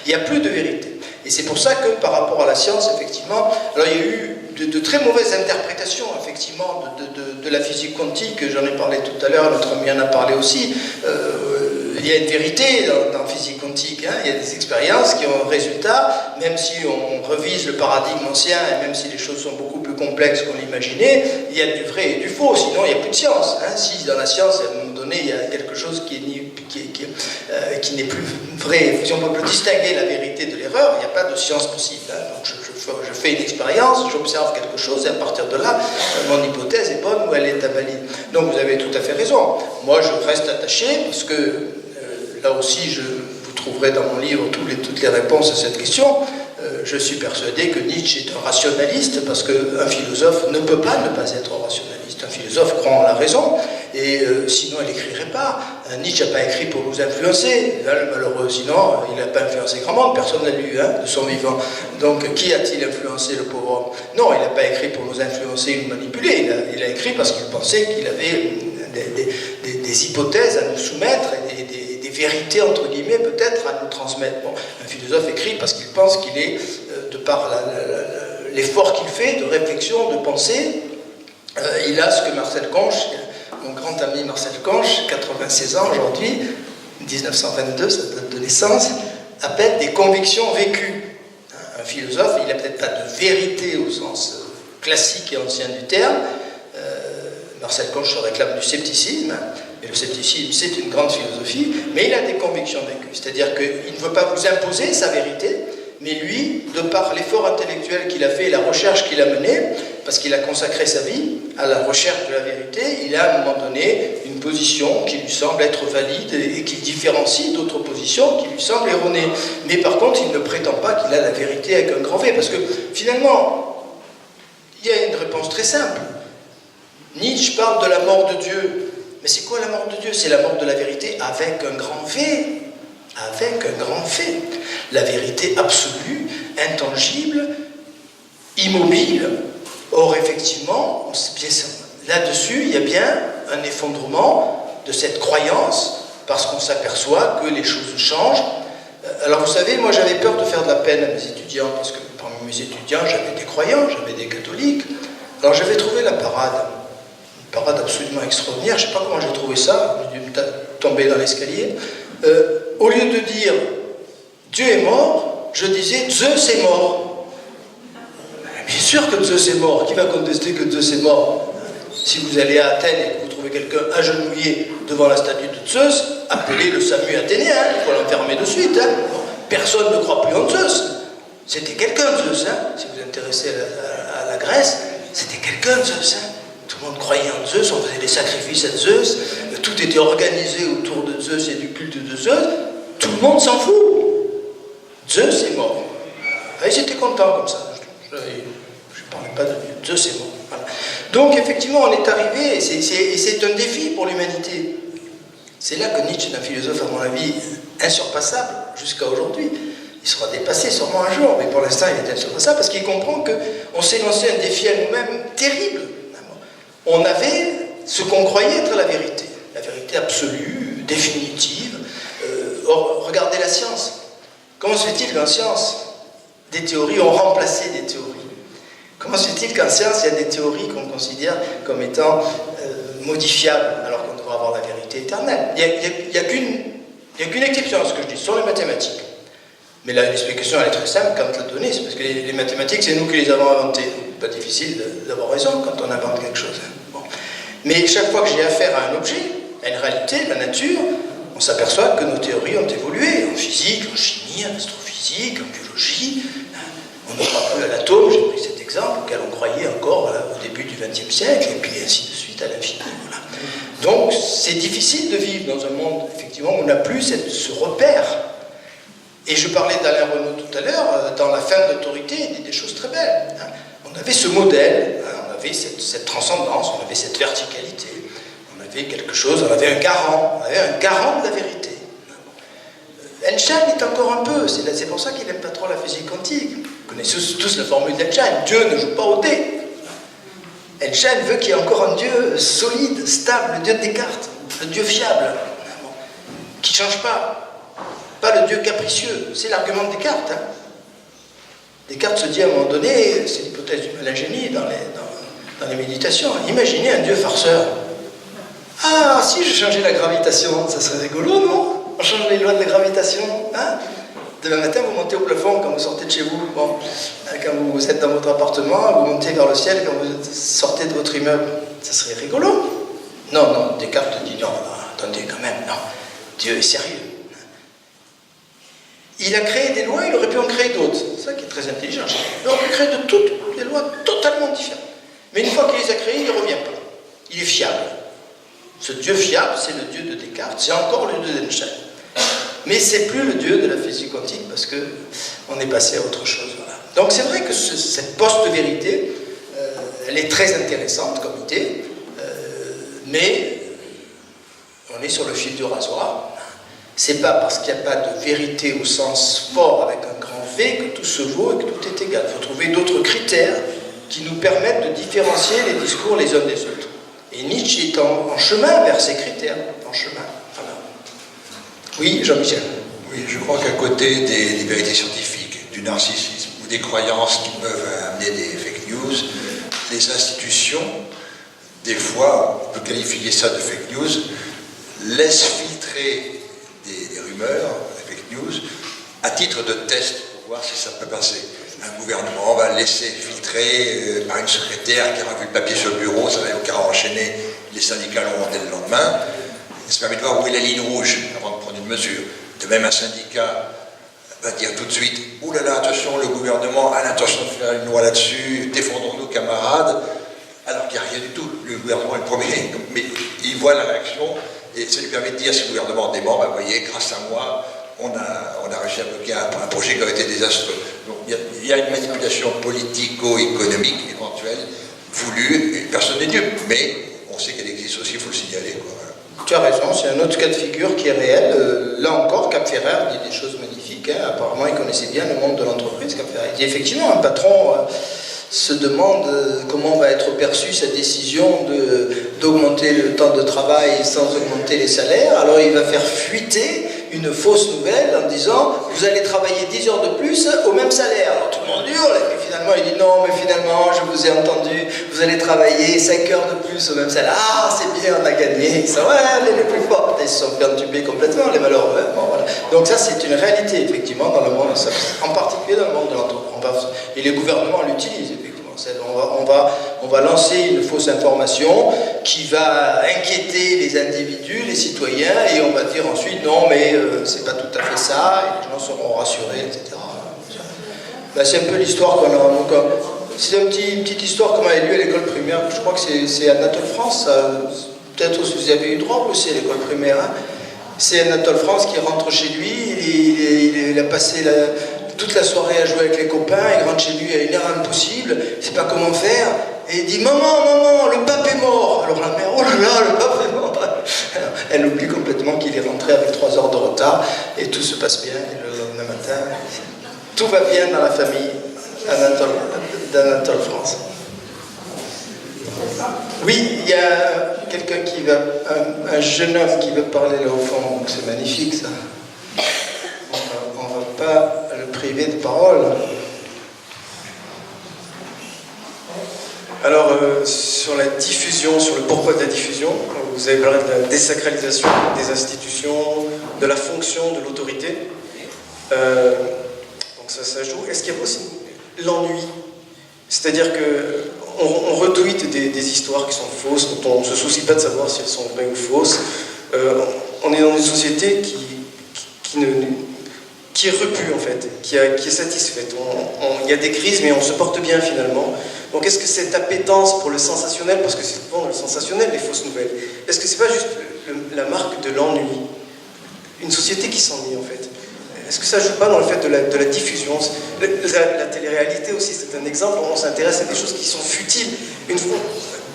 Il n'y a plus de vérité. Et c'est pour ça que, par rapport à la science, effectivement, alors il y a eu de très mauvaises interprétations, effectivement, de la physique quantique. J'en ai parlé tout à l'heure, notre ami en a parlé aussi. Il y a une vérité dans physique quantique. Il y a des expériences qui ont un résultat, même si on revise le paradigme ancien, et même si les choses sont beaucoup plus complexes qu'on l'imaginait, il y a du vrai et du faux, sinon il n'y a plus de science. Si dans la science, à un moment donné, il y a quelque chose qui n'est plus vrai, si on peut plus distinguer la vérité de l'erreur, il n'y a pas de science possible. Donc je fais une expérience, j'observe quelque chose, et à partir de là, mon hypothèse est bonne ou elle est invalide. Donc vous avez tout à fait raison. Moi, je reste attaché, parce que là aussi, vous trouverez dans mon livre toutes les réponses à cette question. Je suis persuadé que Nietzsche est un rationaliste, parce qu'un philosophe ne peut pas ne pas être rationaliste. Un philosophe croit en la raison, et sinon il n'écrirait pas. Nietzsche n'a pas écrit pour nous influencer, le malheureux, sinon il n'a pas influencé grand monde, personne n'a lu de son vivant. Donc qui a-t-il influencé, le pauvre homme? Non, il n'a pas écrit pour nous influencer ou nous manipuler, il a écrit parce qu'il pensait qu'il avait des hypothèses à nous soumettre, et des vérités, entre guillemets, peut-être à nous transmettre. Bon, un philosophe écrit parce qu'il pense qu'il est, de par l'effort qu'il fait de réflexion, de pensée, il a ce que Marcel Conche, mon grand ami Marcel Conche, 96 ans aujourd'hui, 1922, sa date de naissance, appelle des convictions vécues. Un philosophe, il n'a peut-être pas de vérité au sens classique et ancien du terme. Marcel Conche se réclame du scepticisme, mais le scepticisme, c'est une grande philosophie, mais il a des convictions vécues. C'est-à-dire qu'il ne veut pas vous imposer sa vérité, mais lui, de par l'effort intellectuel qu'il a fait et la recherche qu'il a menée, parce qu'il a consacré sa vie à la recherche de la vérité, il a à un moment donné une position qui lui semble être valide et qui différencie d'autres positions qui lui semblent erronées. Mais par contre, il ne prétend pas qu'il a la vérité avec un grand V, parce que finalement, il y a une réponse très simple. Nietzsche parle de la mort de Dieu. Mais c'est quoi la mort de Dieu? C'est la mort de la vérité avec un grand V. Avec un grand V. La vérité absolue, intangible, immobile. Or, effectivement, là-dessus, il y a bien un effondrement de cette croyance, parce qu'on s'aperçoit que les choses changent. Alors, vous savez, moi, j'avais peur de faire de la peine à mes étudiants, parce que parmi mes étudiants, j'avais des croyants, j'avais des catholiques. Alors, j'avais trouvé la parade. Une parade absolument extraordinaire. Je ne sais pas comment j'ai trouvé ça. J'ai dû tomber dans l'escalier. Au lieu de dire Dieu est mort, je disais Zeus est mort. Bien sûr que Zeus est mort. Qui va contester que Zeus est mort? Si vous allez à Athènes et que vous trouvez quelqu'un agenouillé devant la statue de Zeus, appelez le SAMU athénien, hein, il faut l'enfermer de suite. Hein. Bon, personne ne croit plus en Zeus. C'était quelqu'un Zeus. Hein. Si vous vous intéressez à la Grèce, c'était quelqu'un Zeus. Hein. Tout le monde croyait en Zeus, on faisait des sacrifices à Zeus, tout était organisé autour de Zeus et du culte de Zeus. Tout le monde s'en fout. Zeus est mort. Et j'étais content comme ça. Je ne parlais pas de Dieu. Zeus est mort. Voilà. Donc effectivement, on est arrivé, et c'est un défi pour l'humanité. C'est là que Nietzsche est un philosophe, à mon avis, insurpassable jusqu'à aujourd'hui. Il sera dépassé sûrement un jour, mais pour l'instant, il est insurpassable parce qu'il comprend qu'on s'est lancé un défi à nous-mêmes terrible. On avait ce qu'on croyait être la vérité absolue, définitive. Or, regardez la science. Comment se fait-il qu'en science, des théories ont remplacé des théories? Comment se fait-il qu'en science, il y a des théories qu'on considère comme étant modifiables, alors qu'on devrait avoir la vérité éternelle? Il n'y a qu'une exception à ce que je dis, sur les mathématiques. Mais l'explication, elle est très simple, Kant l'a donnée, c'est parce que les mathématiques, c'est nous qui les avons inventées. Pas difficile d'avoir raison quand on invente quelque chose. Bon. Mais chaque fois que j'ai affaire à un objet, à une réalité, la nature, on s'aperçoit que nos théories ont évolué, en physique, en chimie, en astrophysique, en biologie. On ne croit plus à l'atome, j'ai pris cet exemple, auquel on croyait encore au début du XXe siècle, et puis ainsi de suite à l'infini. Voilà. Donc c'est difficile de vivre dans un monde, effectivement, où on n'a plus ce repère. Et je parlais d'Alain Renaud tout à l'heure, dans La fin de l'autorité, il dit des choses très belles. Hein. On avait ce modèle, hein, on avait cette transcendance, on avait cette verticalité, on avait quelque chose, on avait un garant de la vérité. Einstein est encore un peu, c'est pour ça qu'il n'aime pas trop la physique quantique. Vous connaissez tous la formule d'Einstein, Dieu ne joue pas au dé. Einstein veut qu'il y ait encore un Dieu solide, stable, le Dieu de Descartes, le Dieu fiable, qui ne change pas le Dieu capricieux. C'est l'argument de Descartes. Hein. Descartes se dit à un moment donné, c'est l'hypothèse du malingénie dans les méditations, imaginez un Dieu farceur. Ah, si je changeais la gravitation, ça serait rigolo, non? On change les lois de la gravitation, hein? Demain matin, vous montez au plafond quand vous sortez de chez vous. Bon, quand vous êtes dans votre appartement, vous montez vers le ciel quand vous sortez de votre immeuble. Ça serait rigolo? Non, Descartes dit non, attendez quand même, non. Dieu est sérieux. Il a créé des lois, il aurait pu en créer d'autres. C'est ça qui est très intelligent. Il aurait pu créer de toutes des lois totalement différentes. Mais une fois qu'il les a créées, il ne revient pas. Il est fiable. Ce Dieu fiable, c'est le Dieu de Descartes, c'est encore le Dieu d'Einstein. Mais c'est plus le Dieu de la physique quantique parce qu'on est passé à autre chose. Voilà. Donc c'est vrai que cette post-vérité, elle est très intéressante comme idée, mais on est sur le fil du rasoir. C'est pas parce qu'il n'y a pas de vérité au sens fort avec un grand V que tout se vaut et que tout est égal. Il faut trouver d'autres critères qui nous permettent de différencier les discours les uns des autres. Et Nietzsche est en chemin vers ces critères, en chemin. Voilà. Oui, Jean-Michel. Oui, je crois qu'à côté des vérités scientifiques, du narcissisme ou des croyances qui peuvent amener des fake news, les institutions, des fois, on peut qualifier ça de fake news, laissent filtrer des rumeurs, des fake news, à titre de test pour voir si ça peut passer. Un gouvernement va laisser filtrer par une secrétaire qui aura vu le papier sur le bureau, ça va qu'à enchaîner, les syndicats l'ont dès le lendemain. Ça permet de voir où est la ligne rouge avant de prendre une mesure. De même, un syndicat va dire tout de suite « Ouh là là, attention, le gouvernement a l'intention de faire une loi là-dessus, défendons-nous camarades », alors qu'il n'y a rien du tout. Le gouvernement est le premier, mais il voit la réaction et ça lui permet de dire si le gouvernement dément, bah, vous voyez, grâce à moi, on a réussi à bloquer un projet qui aurait été désastreux. Donc il y a une manipulation politico-économique éventuelle, voulue, et personne n'est dupe, mais on sait qu'elle existe aussi, il faut le signaler, quoi. Tu as raison, c'est un autre cas de figure qui est réel. Là encore, Cap Ferrer dit des choses magnifiques. Hein. Apparemment, il connaissait bien le monde de l'entreprise, Cap Ferrer. Il dit effectivement, un patron se demande comment va être perçue sa décision d'augmenter le temps de travail sans augmenter les salaires. Alors, il va faire fuiter une fausse nouvelle en disant « Vous allez travailler 10 heures de plus au même salaire ». Alors, tout le monde hurle. Et puis finalement, il dit « Non, mais finalement, je vous ai entendu, vous allez travailler 5 heures de plus au même salaire. Ah, c'est bien, on a gagné. » Ça, ouais, les plus forts. Ils se sont fait entuber complètement, les malheureux. Bon, voilà. Donc ça, c'est une réalité, effectivement, dans le monde, en particulier dans le monde de l'entreprise. Et les gouvernements l'utilisent, effectivement. On va lancer une fausse information qui va inquiéter les individus, les citoyens, et on va dire ensuite non, mais c'est pas tout à fait ça, et les gens seront rassurés, etc. Ben, c'est un peu l'histoire qu'on a. Donc, c'est une petite histoire qu'on avait lue à l'école primaire. Je crois que c'est Anatole France. Peut-être que vous avez eu droit aussi à l'école primaire. Hein. C'est Anatole France qui rentre chez lui, il a passé toute la soirée à jouer avec les copains, il rentre chez lui à une heure impossible, il ne sait pas comment faire, et il dit « Maman, le pape est mort !» Alors la mère « Oh là là, le pape est mort !» Elle oublie complètement qu'il est rentré avec 3 heures de retard, et tout se passe bien, et le lendemain matin, tout va bien dans la famille d'Anatole France. Oui, il y a quelqu'un qui va, un jeune homme qui veut parler là au fond, donc c'est magnifique ça. On ne va pas le priver de parole. Alors, sur la diffusion, sur le pourquoi de la diffusion, vous avez parlé de la désacralisation des institutions, de la fonction, de l'autorité. Donc ça joue. Est-ce qu'il y a aussi l'ennui? C'est-à-dire qu'on retweet des histoires qui sont fausses, dont on ne se soucie pas de savoir si elles sont vraies ou fausses. On est dans une société qui est repue en fait, qui est satisfaite. Il y a des crises, mais on se porte bien finalement. Donc est-ce que cette appétence pour le sensationnel, parce que c'est souvent le sensationnel, les fausses nouvelles, est-ce que c'est pas juste la marque de l'ennui? Une société qui s'ennuie en fait. Est-ce que ça joue pas dans le fait de la diffusion? La télé-réalité aussi, c'est un exemple où on s'intéresse à des choses qui sont futiles.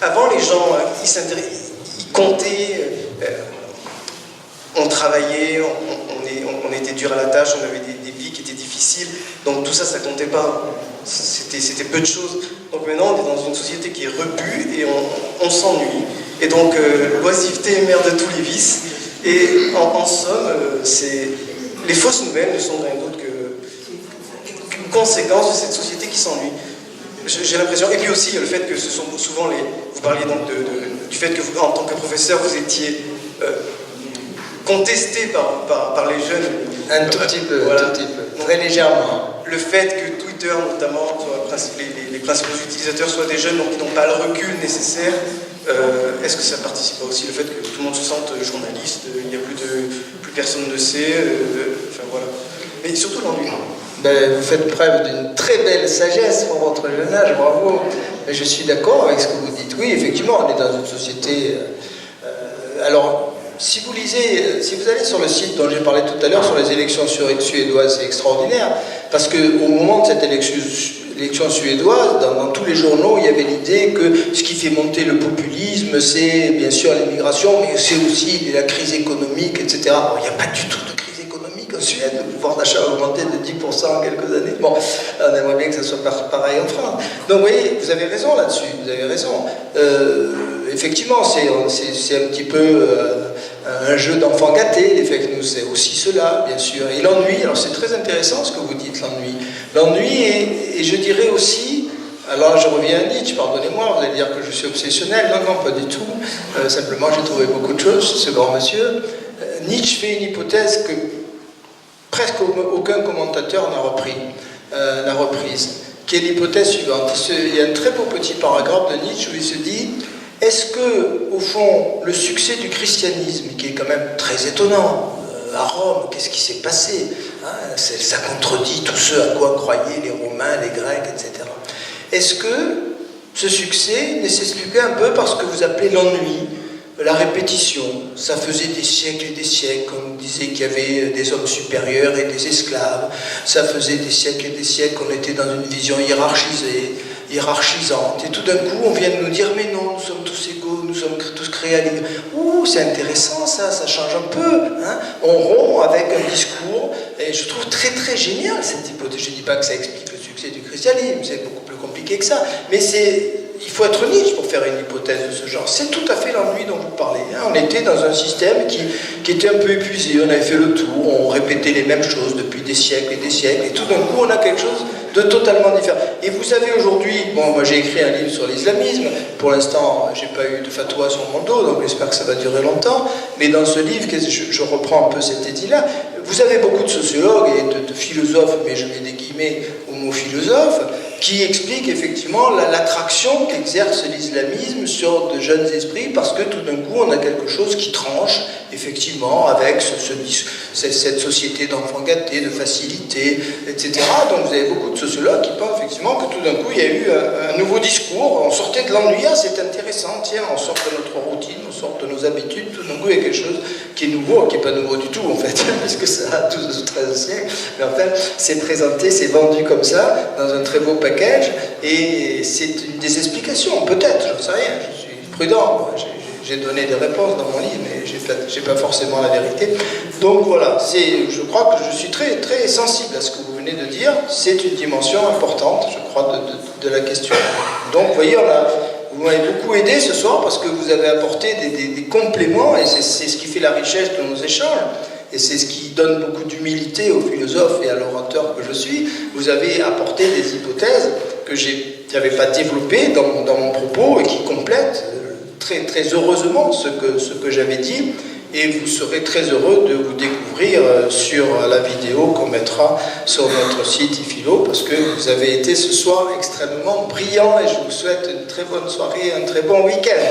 Avant, les gens, ils comptaient, on travaillait, on était dur à la tâche, on avait des vies qui étaient difficiles, donc tout ça, ça comptait pas. C'était peu de choses. Donc maintenant, on est dans une société qui est repue et on s'ennuie. Et donc, l'oisiveté est mère de tous les vices. Et en somme, les fausses nouvelles ne sont rien d'autre qu'une conséquence de cette société qui s'ennuie. J'ai l'impression. Et puis aussi, il y a le fait que ce sont souvent vous parliez donc du fait que vous, en tant que professeur, vous étiez contesté par les jeunes. Un tout petit peu, voilà. Un tout petit peu. Très légèrement. Le fait que Twitter, notamment, les principaux utilisateurs soient des jeunes, donc qui n'ont pas le recul nécessaire, est-ce que ça participe aussi le fait que tout le monde se sente journaliste, il n'y a plus personne ne sait, enfin voilà. Mais surtout l'ennui. Ben, vous faites preuve d'une très belle sagesse pour votre jeune âge, bravo. Mais je suis d'accord avec ce que vous dites. Oui, effectivement, on est dans une société... alors, si vous allez sur le site dont j'ai parlé tout à l'heure, sur les élections suédoises, c'est extraordinaire, parce qu'au moment de cette élection suédoise, dans tous les journaux, il y avait l'idée que ce qui fait monter le populisme, c'est bien sûr l'immigration, mais c'est aussi la crise économique, etc. Bon, il n'y a pas du tout de crise économique en Suède, le pouvoir d'achat a augmenté de 10% en quelques années. Bon, on aimerait bien que ça soit pareil en France. Donc vous voyez, vous avez raison là-dessus, vous avez raison. Effectivement, c'est un petit peu un jeu d'enfant gâté, les fake news, c'est aussi cela, bien sûr. Et l'ennui, alors c'est très intéressant ce que vous dites, l'ennui. L'ennui, et je dirais aussi, alors je reviens à Nietzsche, pardonnez-moi, vous allez dire que je suis obsessionnel, non, pas du tout, simplement j'ai trouvé beaucoup de choses chez ce grand monsieur. Nietzsche fait une hypothèse que presque aucun commentateur n'a reprise, qui est l'hypothèse suivante. Il y a un très beau petit paragraphe de Nietzsche où il se dit: est-ce que, au fond, le succès du christianisme, qui est quand même très étonnant, à Rome, qu'est-ce qui s'est passé? hein, ça contredit tout ce à quoi croyaient les Romains, les Grecs, etc. Est-ce que ce succès ne s'expliquait un peu par ce que vous appelez l'ennui, la répétition? Ça faisait des siècles et des siècles, on disait qu'il y avait des hommes supérieurs et des esclaves, ça faisait des siècles et des siècles qu'on était dans une vision hiérarchisante, et tout d'un coup on vient de nous dire mais non, nous sommes tous égaux, nous sommes tous créés à l'égalité. Ouh, c'est intéressant ça change un peu, hein. On rompt avec un discours, et je trouve très très génial cette hypothèse. Je ne dis pas que ça explique le succès du christianisme, c'est beaucoup plus compliqué que ça, mais il faut être niche pour faire une hypothèse de ce genre. C'est tout à fait l'ennui dont vous parlez, hein. On était dans un système qui était un peu épuisé, on avait fait le tour, on répétait les mêmes choses depuis des siècles et tout d'un coup on a quelque chose de totalement différent. Et vous avez aujourd'hui, bon, moi j'ai écrit un livre sur l'islamisme, pour l'instant j'ai pas eu de fatwa sur mon dos, donc j'espère que ça va durer longtemps, mais dans ce livre, je reprends un peu cette idée-là. Vous avez beaucoup de sociologues et de philosophes, mais je mets des guillemets au mot philosophe, qui expliquent effectivement l'attraction qu'exerce l'islamisme sur de jeunes esprits, parce que tout d'un coup on a quelque chose qui tranche effectivement avec cette société d'enfants gâtés, de facilité, etc. Donc vous avez beaucoup de sociologues qui pensent effectivement que tout d'un coup il y a eu un nouveau discours, on sortait de l'ennui, c'est intéressant, tiens, on sort de notre routine, on sort de nos habitudes, tout d'un coup il y a quelque chose qui est nouveau, qui n'est pas nouveau du tout en fait, puisque ça a 12 ou 13 siècles, mais en fait c'est présenté, c'est vendu comme ça, dans un très beau package, et c'est une des explications, peut-être, je ne sais rien, je suis prudent, j'ai donné des réponses dans mon livre, mais j'ai pas forcément la vérité. Donc voilà, je crois que je suis très, très sensible à ce que vous venez de dire, c'est une dimension importante, je crois, de la question. Donc vous voyez, vous m'avez beaucoup aidé ce soir, parce que vous avez apporté des compléments, et c'est ce qui fait la richesse de nos échanges. Et c'est ce qui donne beaucoup d'humilité aux philosophes et à l'orateur que je suis. Vous avez apporté des hypothèses que je n'avais pas développées dans mon propos et qui complètent très, très heureusement ce que j'avais dit. Et vous serez très heureux de vous découvrir sur la vidéo qu'on mettra sur notre site iPhilo, parce que vous avez été ce soir extrêmement brillant et je vous souhaite une très bonne soirée et un très bon week-end.